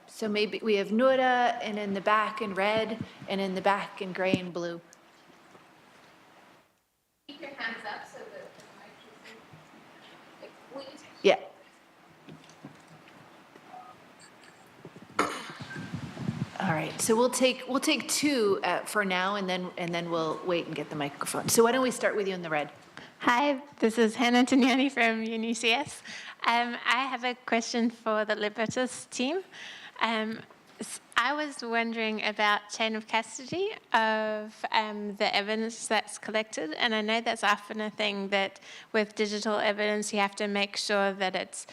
So maybe we have Nora, and in the back in red, and in the back in gray and blue. Keep your hands up so that the mic is. Yeah. All right, so we'll take two for now, and then we'll wait and get the microphone. So why don't we start with you in the red? Hi, this is Hannah Tanyani from UniCS. I have a question for the Libertas team. I was wondering about chain of custody of the evidence that's collected, and I know that's often a thing that with digital evidence you have to make sure that it's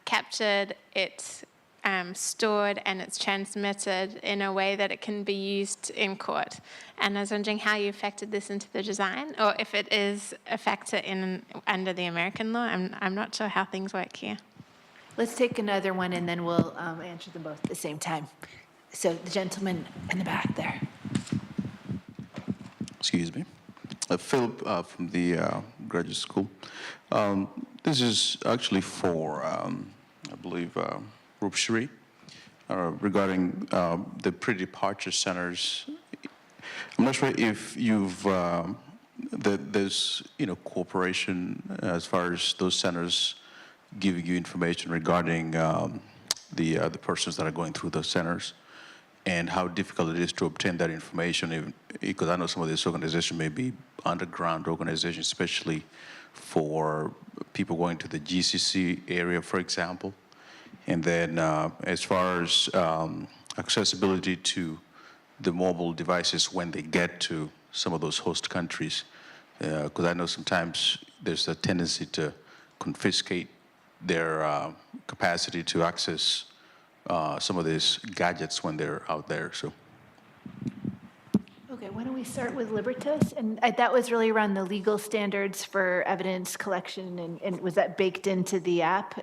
captured, it's stored, and it's transmitted in a way that it can be used in court. And I was wondering how you factored this into the design, or if it is a factor under the American law. I'm not sure how things work here. Let's take another one, and then we'll answer them both at the same time. So the gentleman in the back there. Excuse me. Philip from the graduate school. This is actually for, I believe, Roopshree, regarding the pre-departure centers. I'm not sure if you've, there's, cooperation as far as those centers giving you information regarding the persons that are going through those centers, and how difficult it is to obtain that information, because I know some of these organizations may be underground organizations, especially for people going to the GCC area, for example. And then as far as accessibility to the mobile devices when they get to some of those host countries, because I know sometimes there's a tendency to confiscate their capacity to access some of these gadgets when they're out there. So. Okay, why don't we start with Libertas? And that was really around the legal standards for evidence collection, and was that baked into the app?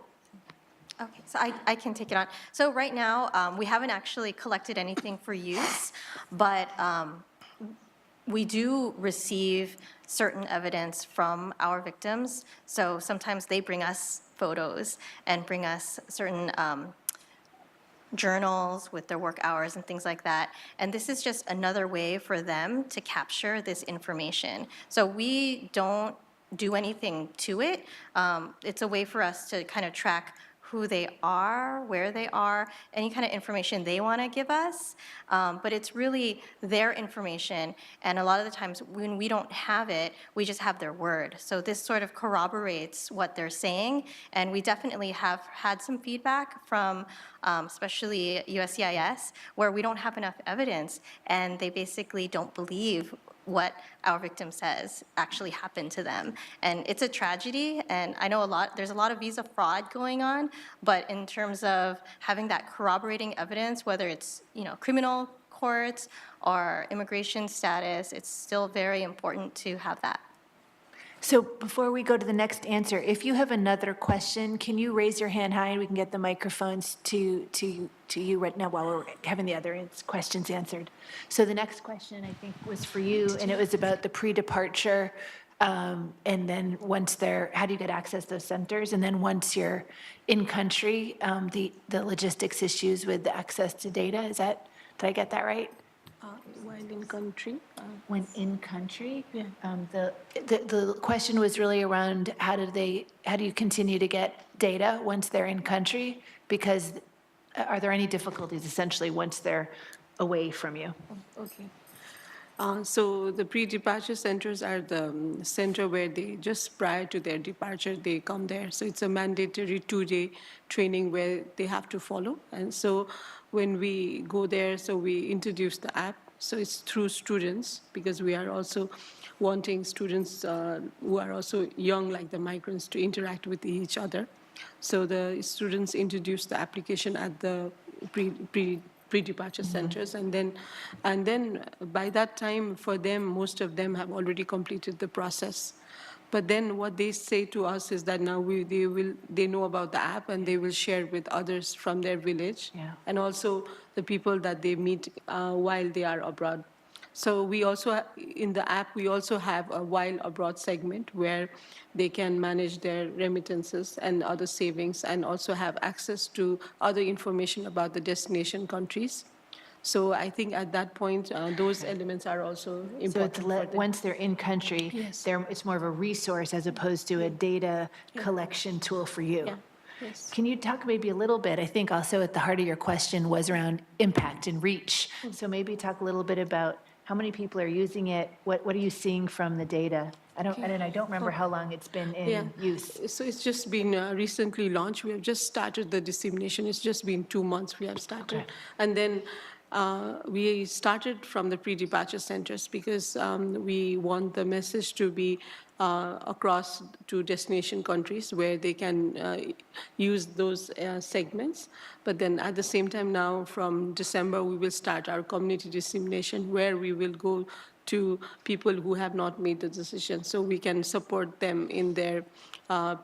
Okay, so I can take it on. So right now, we haven't actually collected anything for use, but we do receive certain evidence from our victims. So sometimes they bring us photos and bring us certain journals with their work hours and things like that. And this is just another way for them to capture this information. So we don't do anything to it. It's a way for us to kind of track who they are, where they are, any kind of information they want to give us. But it's really their information. And a lot of the times when we don't have it, we just have their word. So this sort of corroborates what they're saying. And we definitely have had some feedback from especially USCIS, where we don't have enough evidence. And they basically don't believe what our victim says actually happened to them. And it's a tragedy, and I know there's a lot of visa fraud going on, but in terms of having that corroborating evidence, whether it's, criminal courts or immigration status, it's still very important to have that. So before we go to the next answer, if you have another question, can you raise your hand high and we can get the microphones to you right now while we're having the other questions answered. So the next question, I think, was for you, and it was about the pre-departure, and then how do you get access to those centers? And then once you're in country, the logistics issues with the access to data, did I get that right? While in country. When in country? Yeah. The question was really around how do you continue to get data once they're in country? Because are there any difficulties essentially once they're away from you? Okay. So the pre-departure centers are the center where they just prior to their departure, they come there. So it's a mandatory 2-day training where they have to follow. And so when we go there, so we introduce the app. So it's through students, because we are also wanting students who are also young, like the migrants, to interact with each other. So the students introduce the application at the pre-departure centers, and then by that time, for them, most of them have already completed the process. But then what they say to us is that now they know about the app and they will share with others from their village, and also the people that they meet while they are abroad. So we also, in the app, we also have a while abroad segment where they can manage their remittances and other savings, and also have access to other information about the destination countries. So I think at that point, those elements are also important. So it's once they're in country, Yes. it's more of a resource as opposed to a data collection tool for you. Yeah. Yes. Can you talk maybe a little bit, I think also at the heart of your question was around impact and reach. So maybe talk a little bit about how many people are using it, what are you seeing from the data? I don't remember how long it's been in use. So it's just been recently launched. We have just started the dissemination. It's just been 2 months we have started. Okay. And then we started from the pre-departure centers because we want the message to be across to destination countries where they can use those segments. But then at the same time now, from December, we will start our community dissemination where we will go to people who have not made the decision, so we can support them in their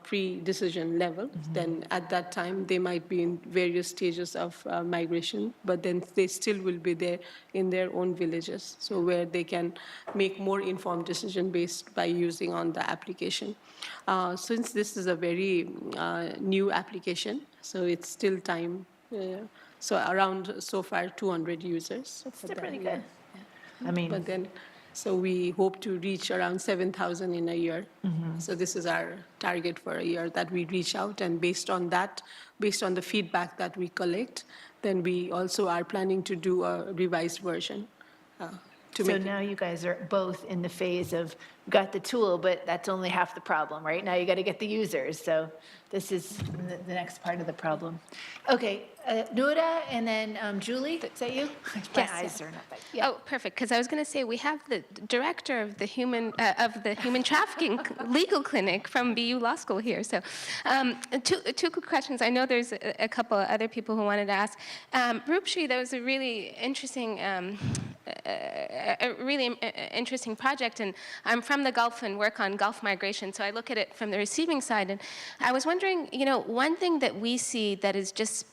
pre-decision level. Then at that time, they might be in various stages of migration, but then they still will be there in their own villages, so where they can make more informed decision based by using on the application. Since this is a very new application, so it's still time. So around, so far, 200 users. That's still pretty good. I mean, but then, so we hope to reach around 7,000 in a year. So this is our target for a year, that we reach out, and based on that, based on the feedback that we collect, then we also are planning to do a revised version. So now you guys are both in the phase of, got the tool, but that's only half the problem, right? Now you got to get the users. So this is the next part of the problem. Okay, Noura and then Julie, is that you? My eyes are not that. Yeah. Oh, perfect. Because I was going to say we have the director of the human trafficking legal clinic from BU Law School here. So, two quick questions. I know there's a couple of other people who wanted to ask. Roopshree, that was a really interesting. A really interesting project, and I'm from the Gulf and work on Gulf migration, so I look at it from the receiving side. And I was wondering, one thing that we see that is just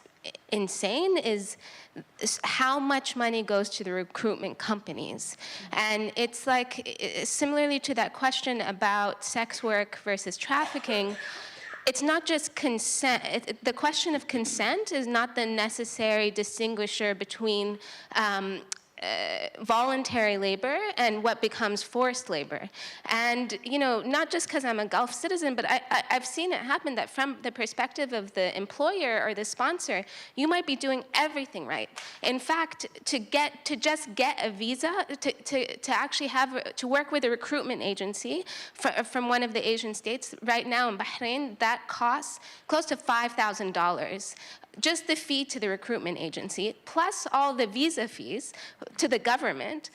insane is how much money goes to the recruitment companies. And it's like, similarly to that question about sex work versus trafficking, it's not just consent. The question of consent is not the necessary distinguisher between voluntary labor and what becomes forced labor. And, not just because I'm a Gulf citizen, but I've seen it happen that from the perspective of the employer or the sponsor, you might be doing everything right. In fact, to just get a visa, to actually to work with a recruitment agency from one of the Asian states, right now in Bahrain, that costs close to $5,000. Just the fee to the recruitment agency, plus all the visa fees, to the government.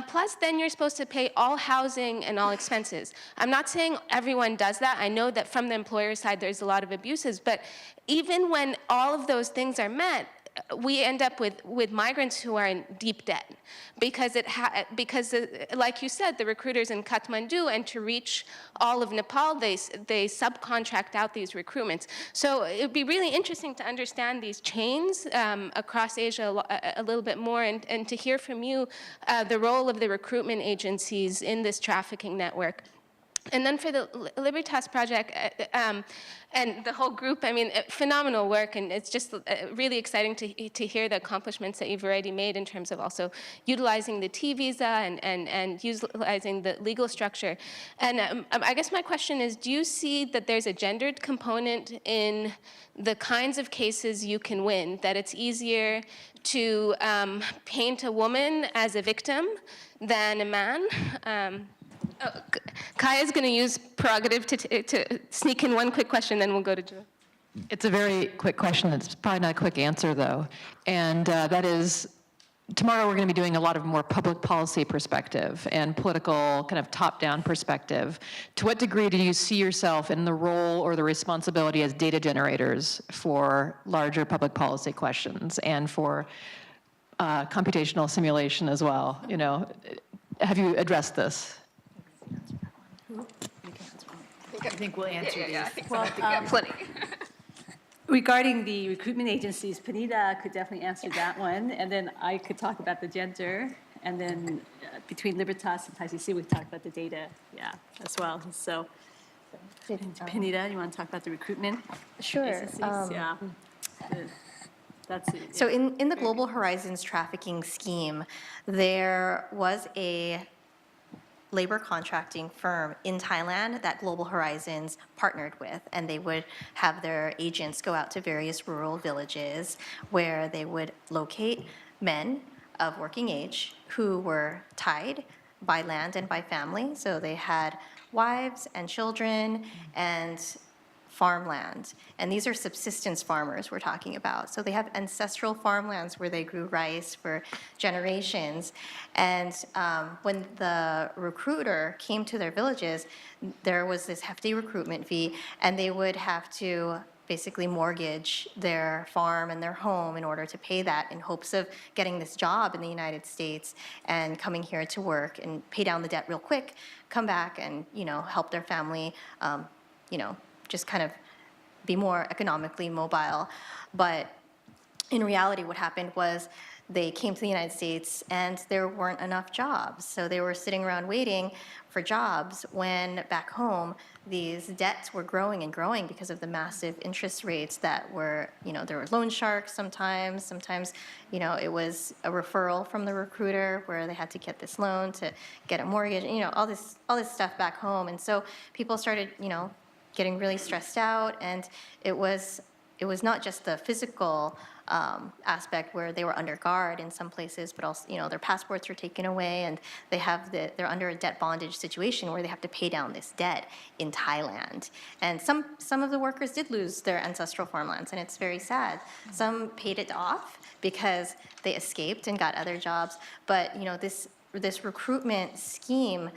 Plus, then you're supposed to pay all housing and all expenses. I'm not saying everyone does that. I know that from the employer side, there's a lot of abuses. But even when all of those things are met, we end up with migrants who are in deep debt because like you said, the recruiters in Kathmandu, and to reach all of Nepal, they subcontract out these recruitments. So it would be really interesting to understand these chains across Asia a little bit more, and to hear from you the role of the recruitment agencies in this trafficking network. And then for the Libertas project and the whole group, I mean, phenomenal work, and it's just really exciting to hear the accomplishments that you've already made in terms of also utilizing the T visa and utilizing the legal structure. And I guess my question is, do you see that there's a gendered component in the kinds of cases you can win, that it's easier to paint a woman as a victim than a man? Kaya's going to use prerogative to sneak in one quick question, then we'll go to Joe. It's a very quick question. It's probably not a quick answer, though. And that is, tomorrow we're going to be doing a lot of more public policy perspective and political kind of top-down perspective. To what degree do you see yourself in the role or the responsibility as data generators for larger public policy questions and for computational simulation as well? You know, have you addressed this? I think we'll answer these. I think plenty. Regarding the recruitment agencies, Panida could definitely answer that one, and then I could talk about the gender, and then between Libertas and ICC, we talk about the data, as well. So, Panida, you want to talk about the recruitment? Sure. Agencies? That's it. So in the Global Horizons trafficking scheme, there was a labor contracting firm in Thailand that Global Horizons partnered with, and they would have their agents go out to various rural villages where they would locate men of working age who were tied by land and by family. So they had wives and children and farmland. And these are subsistence farmers we're talking about. So they have ancestral farmlands where they grew rice for generations. And when the recruiter came to their villages, there was this hefty recruitment fee, and they would have to basically mortgage their farm and their home in order to pay that, in hopes of getting this job in the United States and coming here to work and pay down the debt real quick, come back and, you know, help their family, you know, just kind of be more economically mobile. But in reality, what happened was they came to the United States and there weren't enough jobs. So they were sitting around waiting for jobs when back home, these debts were growing and growing because of the massive interest rates that were, you know, there were loan sharks sometimes, you know, it was a referral from the recruiter where they had to get this loan to get a mortgage, you know, all this stuff back home. And so people started, you know, getting really stressed out, and it was not just the physical aspect where they were under guard in some places, but also, you know, their passports were taken away, and they're under a debt bondage situation where they have to pay down this debt in Thailand. And some of the workers did lose their ancestral farmlands, and it's very sad. Some paid it off because they escaped and got other jobs, but you know, this recruitment scheme,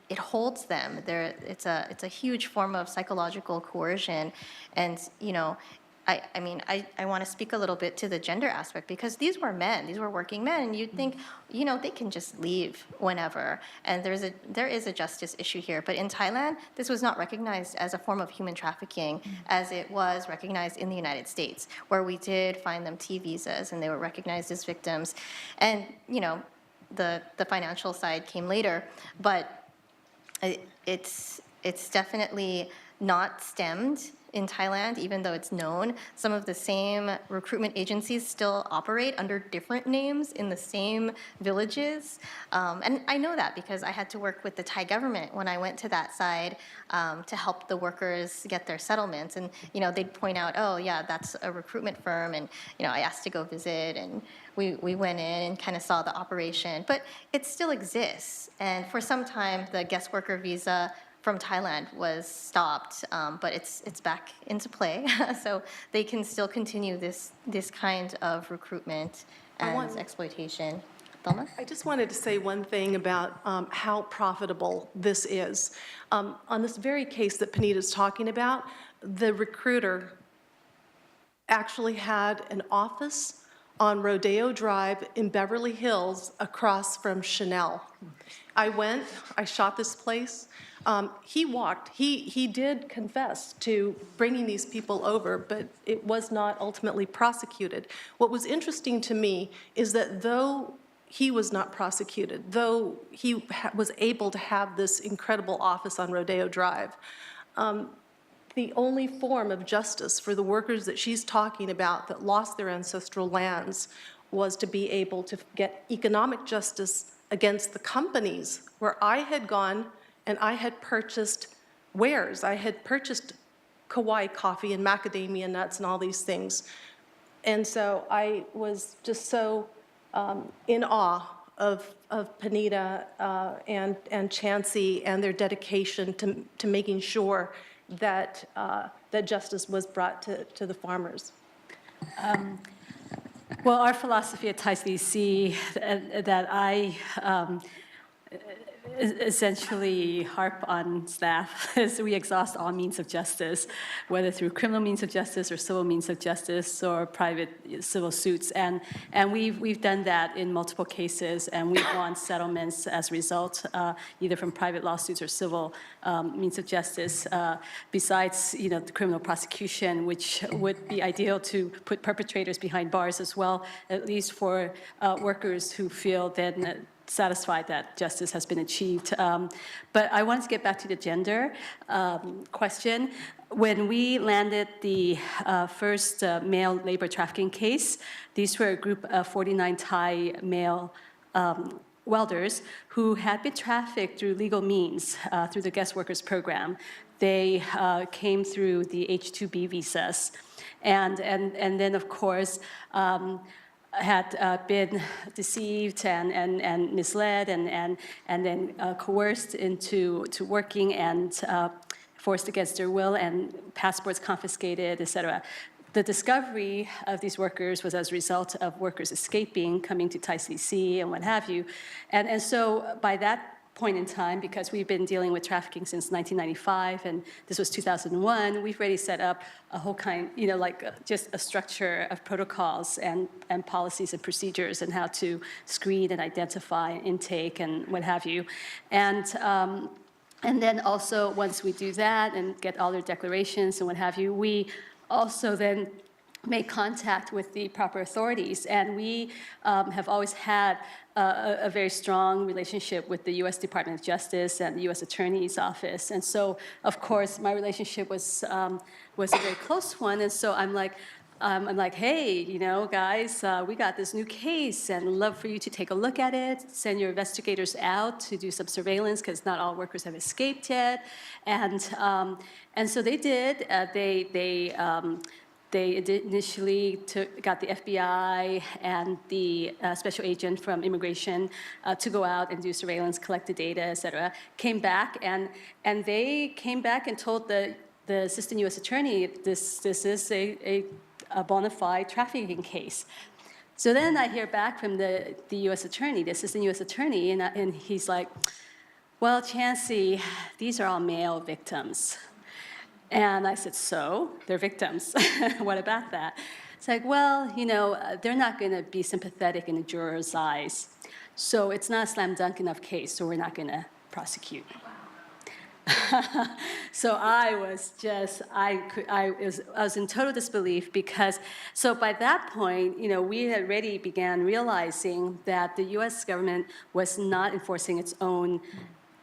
it holds them. It's a huge form of psychological coercion, and you know, I mean, I want to speak a little bit to the gender aspect, because these were men, these were working men, and you'd think, you know, they can just leave whenever, and there is a justice issue here. But in Thailand, this was not recognized as a form of human trafficking as it was recognized in the United States, where we did find them T visas and they were recognized as victims. And you know, the financial side came later, but it's definitely not stemmed in Thailand, even though it's known. Some of the same recruitment agencies still operate under different names in the same villages. And I know that because I had to work with the Thai government when I went to that side to help the workers get their settlements. And, you know, they'd point out, oh, yeah, that's a recruitment firm. And, you know, I asked to go visit, and we went in and kind of saw the operation. But it still exists. And for some time, the guest worker visa from Thailand was stopped, but it's back into play. So they can still continue this kind of recruitment and exploitation. Thelma? I just wanted to say one thing about how profitable this is. On this very case that Panita's talking about, the recruiter actually had an office on Rodeo Drive in Beverly Hills across from Chanel. I went, I shot this place. He walked, he did confess to bringing these people over, but it was not ultimately prosecuted. What was interesting to me is that though he was not prosecuted, though he was able to have this incredible office on Rodeo Drive, the only form of justice for the workers that she's talking about that lost their ancestral lands was to be able to get economic justice against the companies where I had gone and I had purchased wares. I had purchased Kauai coffee and macadamia nuts and all these things. And so I was just so in awe of Panida and Chancee and their dedication to making sure that that justice was brought to the farmers. Well, our philosophy at TICC that I essentially harp on staff is we exhaust all means of justice, whether through criminal means of justice or civil means of justice or private civil suits. And we've done that in multiple cases, and we've won settlements as a result, either from private lawsuits or civil means of justice, besides the criminal prosecution, which would be ideal to put perpetrators behind bars as well, at least for workers who feel then satisfied that justice has been achieved. But I wanted to get back to the gender question. When we landed the first male labor trafficking case, these were a group of 49 Thai male welders who had been trafficked through legal means, through the guest workers program. They came through the H-2B visas. And then, of course, had been deceived and misled and then coerced into working and forced against their will, and passports confiscated, et cetera. The discovery of these workers was as a result of workers escaping, coming to TICC and what have you. And so by that point in time, because we've been dealing with trafficking since 1995, and this was 2001, we've already set up a whole kind, just a structure of protocols and policies and procedures and how to screen and identify intake and what have you. And then also, once we do that and get all their declarations and what have you, we also then make contact with the proper authorities. And we have always had a very strong relationship with the U.S. Department of Justice and the U.S. Attorney's Office. And so, of course, my relationship was a very close one. And so I'm like, hey, guys, we got this new case and love for you to take a look at it. Send your investigators out to do some surveillance because not all workers have escaped yet. And so they did. They initially got the FBI and the special agent from immigration to go out and do surveillance, collect the data, et cetera. Came back, and they came back and told the assistant U.S. attorney, this is a bona fide trafficking case. So then I hear back from the U.S. attorney, the assistant U.S. attorney, and he's like, well, Chancee, these are all male victims. And I said, so? They're victims. What about that? It's like, well, they're not going to be sympathetic in a juror's eyes. So it's not a slam dunk enough case, so we're not going to prosecute. So I was in total disbelief because, so by that point, we had already began realizing that the U.S. government was not enforcing its own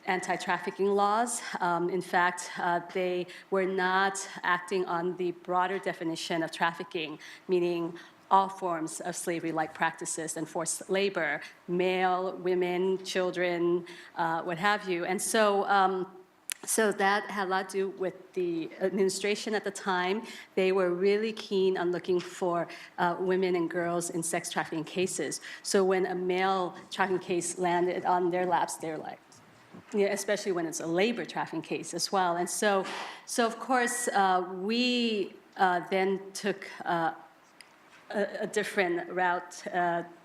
anti-trafficking laws. In fact, they were not acting on the broader definition of trafficking, meaning all forms of slavery-like practices and forced labor, male, women, children, what have you. And so, so that had a lot to do with the administration at the time. They were really keen on looking for women and girls in sex trafficking cases. So when a male trafficking case landed on their laps, they're like, especially when it's a labor trafficking case as well. And so of course, we then took a different route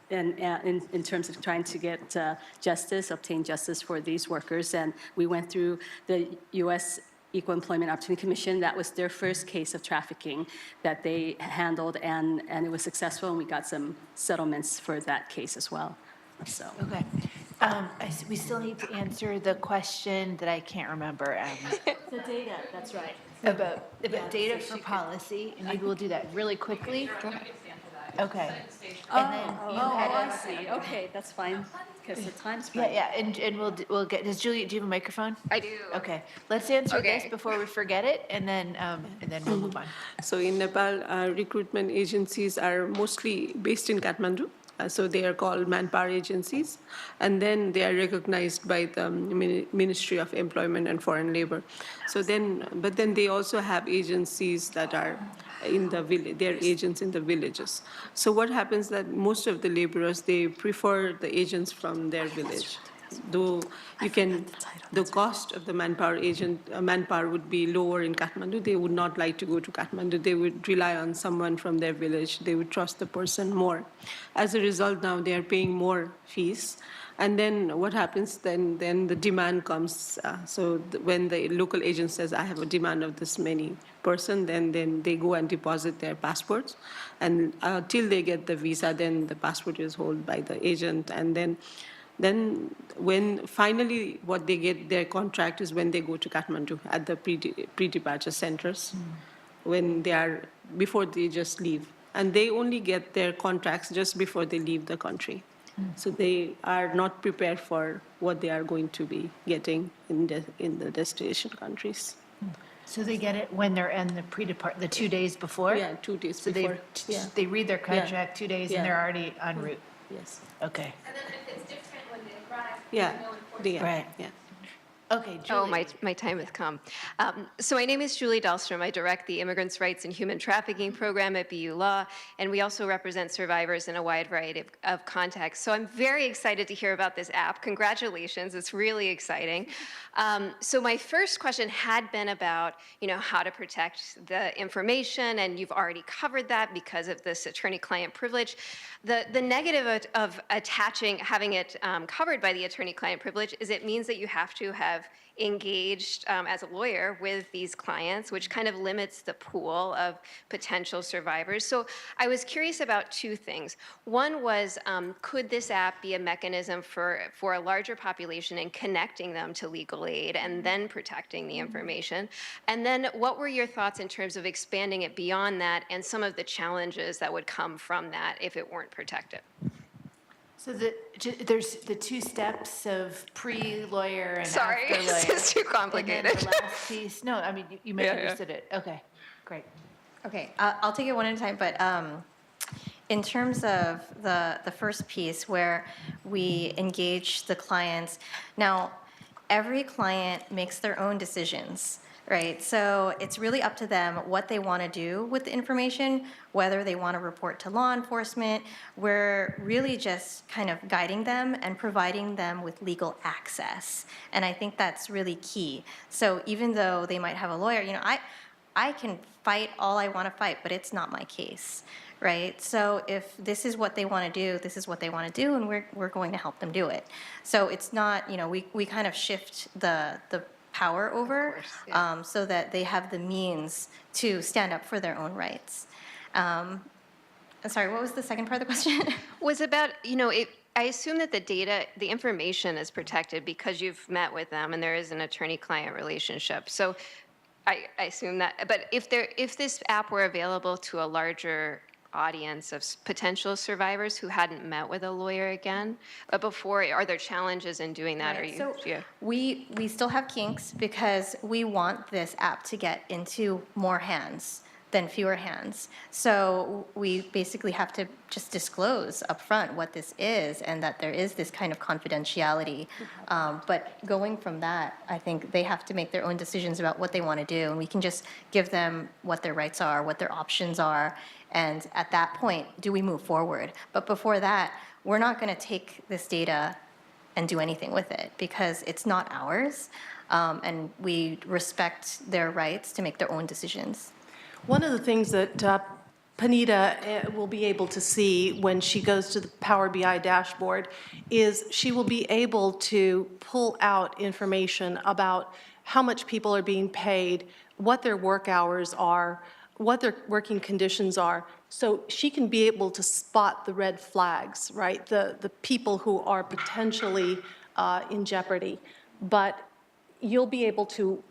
in terms of trying to get obtain justice for these workers. And we went through the U.S. Equal Employment Opportunity Commission. That was their first case of trafficking that they handled, and it was successful, and we got some settlements for that case as well. So. Okay. We still need to answer the question that I can't remember. The data, that's right. About data for policy, and maybe we'll do that really quickly. Okay. And then you had I see. Okay, that's fine, because the time's fine. Yeah, and we'll get, does Julie, do you have a microphone? I do. Okay, let's answer this before we forget it, and then we'll move on. So in Nepal, recruitment agencies are mostly based in Kathmandu. So they are called manpower agencies, and then they are recognized by the Ministry of Employment and Foreign Labor. So but then they also have agencies that are in the village. They are agents in the villages. So what happens that most of the laborers, they prefer the agents from their village. Though the cost of the manpower would be lower in Kathmandu, they would not like to go to Kathmandu. They would rely on someone from their village. They would trust the person more. As a result, now they are paying more fees. And then what happens, then the demand comes. When the local agent says, I have a demand of this many person, then they go and deposit their passports. And till they get the visa, then the passport is held by the agent. And then when finally what they get their contract is when they go to Kathmandu at the pre-departure centers, before they just leave. And they only get their contracts just before they leave the country. So they are not prepared for what they are going to be getting in the destination countries. So they get it when they're in the 2 days before? Yeah, 2 days before. So they read their contract 2 days and they're already en route? Yes. Okay. And then if it's different when they arrive, Yeah. Right. Yeah. Okay, Julie. Oh, my time has come. So my name is Julie Dahlstrom. I direct the Immigrants' Rights and Human Trafficking Program at BU Law, and we also represent survivors in a wide variety of contexts. So I'm very excited to hear about this app. Congratulations, it's really exciting. So my first question had been about, how to protect the information, and you've already covered that because of this attorney-client privilege. The negative of having it covered by the attorney-client privilege is it means that you have to have engaged as a lawyer with these clients, which kind of limits the pool of potential survivors. So I was curious about two things. One was, could this app be a mechanism for a larger population and connecting them to legal aid and then protecting the information? And then what were your thoughts in terms of expanding it beyond that and some of the challenges that would come from that if it weren't protected? So there's the two steps of pre-lawyer and Sorry, after lawyer. this is too complicated. And then the last piece, no, I mean, you may have understood it. Okay, great. Okay, I'll take it one at a time, but in terms of the first piece where we engage the clients, now every client makes their own decisions, right? So it's really up to them what they want to do with the information, whether they want to report to law enforcement. We're really just kind of guiding them and providing them with legal access. And I think that's really key. So even though they might have a lawyer, I can fight all I want to fight, but it's not my case, right? So if this is what they want to do, this is what they want to do, and we're going to help them do it. So it's not, we kind of shift the power over so that they have the means to stand up for their own rights. I'm sorry, what was the second part of the question? Was about, I assume that the information is protected because you've met with them and there is an attorney-client relationship. So I assume that, but if this app were available to a larger audience of potential survivors who hadn't met with a lawyer again before, are there challenges in doing that? Right. We still have kinks because we want this app to get into more hands than fewer hands. So we basically have to just disclose upfront what this is and that there is this kind of confidentiality. But going from that, I think they have to make their own decisions about what they want to do, and we can just give them what their rights are, what their options are, and at that point, do we move forward? But before that, we're not going to take this data and do anything with it because it's not ours, and we respect their rights to make their own decisions. One of the things that Panida will be able to see when she goes to the Power BI dashboard is she will be able to pull out information about how much people are being paid, what their work hours are, what their working conditions are. So she can be able to spot the red flags, right? The people who are potentially in jeopardy. But you'll be able to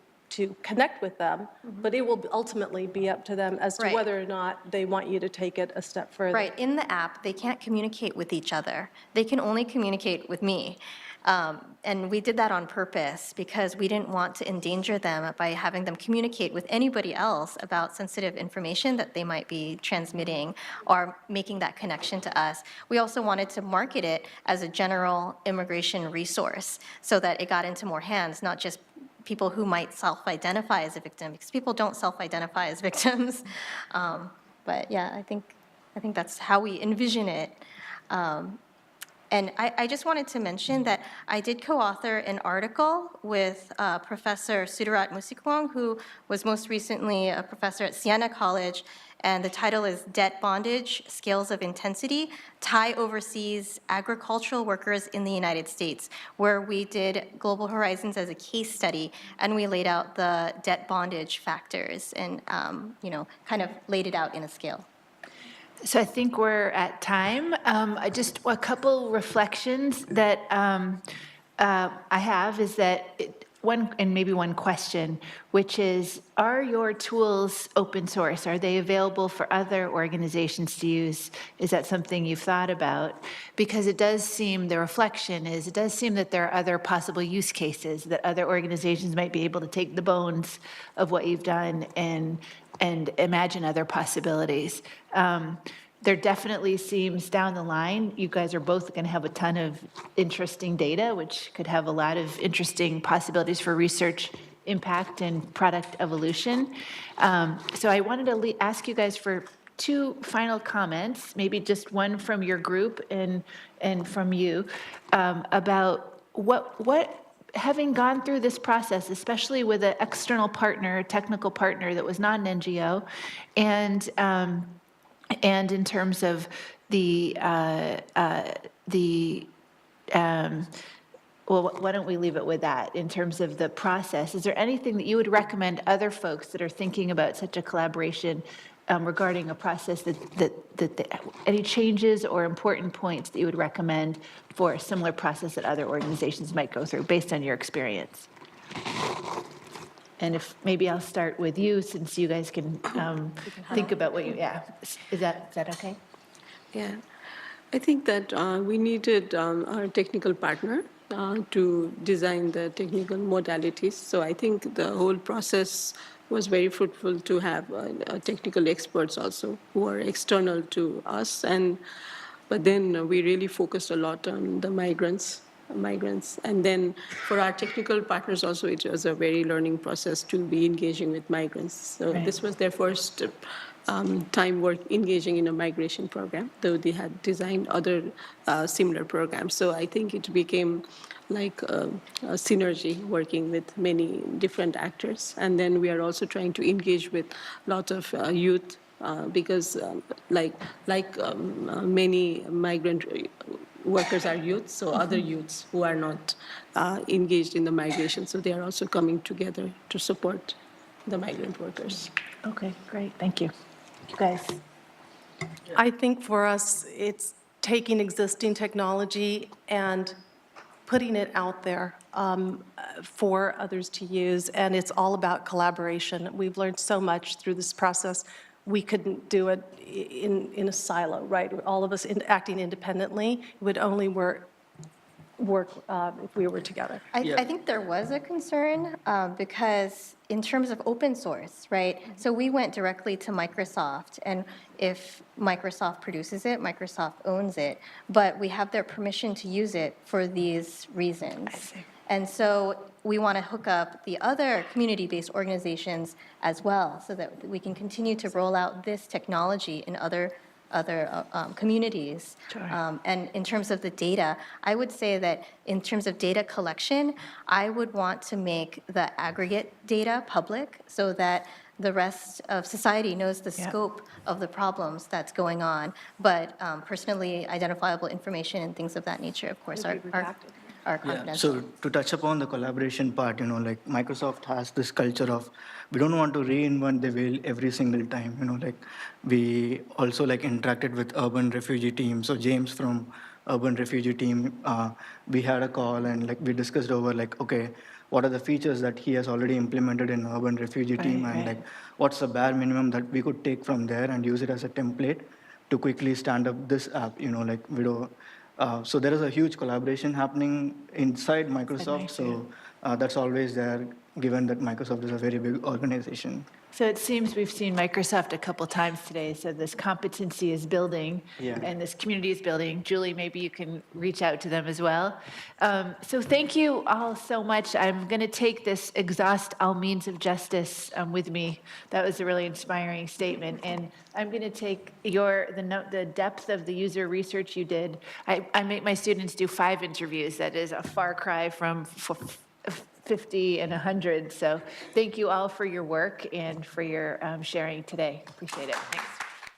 connect with them, but it will ultimately be up to them as to Right. whether or not they want you to take it a step further. Right, in the app, they can't communicate with each other. They can only communicate with me. And we did that on purpose because we didn't want to endanger them by having them communicate with anybody else about sensitive information that they might be transmitting or making that connection to us. We also wanted to market it as a general immigration resource so that it got into more hands, not just people who might self-identify as a victim, because people don't self-identify as victims. But yeah, I think that's how we envision it. And I just wanted to mention that I did co-author an article with Professor Sudarat Musikwong, who was most recently a professor at Siena College, and the title is Debt Bondage, Scales of Intensity, Thai Overseas Agricultural Workers in the United States, where we did Global Horizons as a case study, and we laid out the debt bondage factors and, kind of laid it out in a scale. So I think we're at time. Just a couple reflections that I have is that one question, which is, are your tools open source? Are they available for other organizations to use? Is that something you've thought about? Because it does seem, the reflection is, it does seem that there are other possible use cases that other organizations might be able to take the bones of what you've done and imagine other possibilities. There definitely seems down the line, you guys are both going to have a ton of interesting data, which could have a lot of interesting possibilities for research impact and product evolution. So I wanted to ask you guys for two final comments, maybe just one from your group and from you, about what having gone through this process, especially with an external partner, a technical partner that was not an NGO, and in terms of well, why don't we leave it with that? In terms of the process, is there anything that you would recommend other folks that are thinking about such a collaboration regarding a process any changes or important points that you would recommend for a similar process that other organizations might go through based on your experience? And if maybe I'll start with you, since you guys can think about what you, is that okay? Yeah, I think that we needed our technical partner to design the technical modalities. So I think the whole process was very fruitful to have technical experts also who are external to us. But then we really focused a lot on the migrants. And then for our technical partners also, it was a very learning process to be engaging with migrants. So this was their first time engaging in a migration program, though they had designed other similar programs. So I think it became like a synergy working with many different actors. And then we are also trying to engage with a lot of youth because many migrant workers are youth, so other youths who are not engaged in the migration, so they are also coming together to support the migrant workers. Okay, great, thank you. You guys? I think for us, it's taking existing technology and putting it out there for others to use, and it's all about collaboration. We've learned so much through this process. We couldn't do it in a silo, right? All of us acting independently would only work if we were together. I think there was a concern because in terms of open source, right? So we went directly to Microsoft, and if Microsoft produces it, Microsoft owns it, but we have their permission to use it for these reasons. And so we want to hook up the other community-based organizations as well so that we can continue to roll out this technology in other communities. Sure. And in terms of the data, I would say that in terms of data collection, I would want to make the aggregate data public so that the rest of society knows the scope of the problems that's going on. But personally identifiable information and things of that nature, of course, are confidential. So to touch upon the collaboration part, like Microsoft has this culture of, we don't want to reinvent the wheel every single time, like we also like interacted with urban refugee team. So James from urban refugee team, we had a call and like we discussed over like, okay, what are the features that he has already implemented in urban refugee team, and like what's the bare minimum that we could take from there and use it as a template to quickly stand up this app, like Widow. So there is a huge collaboration happening inside Microsoft. So that's always there, given that Microsoft is a very big organization. So it seems we've seen Microsoft a couple times today, so this competency is building, and this community is building. Julie, maybe you can reach out to them as well. So thank you all so much. I'm going to take this exhaust all means of justice with me. That was a really inspiring statement, and I'm going to take the depth of the user research you did. I make my students do 5 interviews. That is a far cry from 50 and 100. So thank you all for your work and for your sharing today. Appreciate it. Thanks.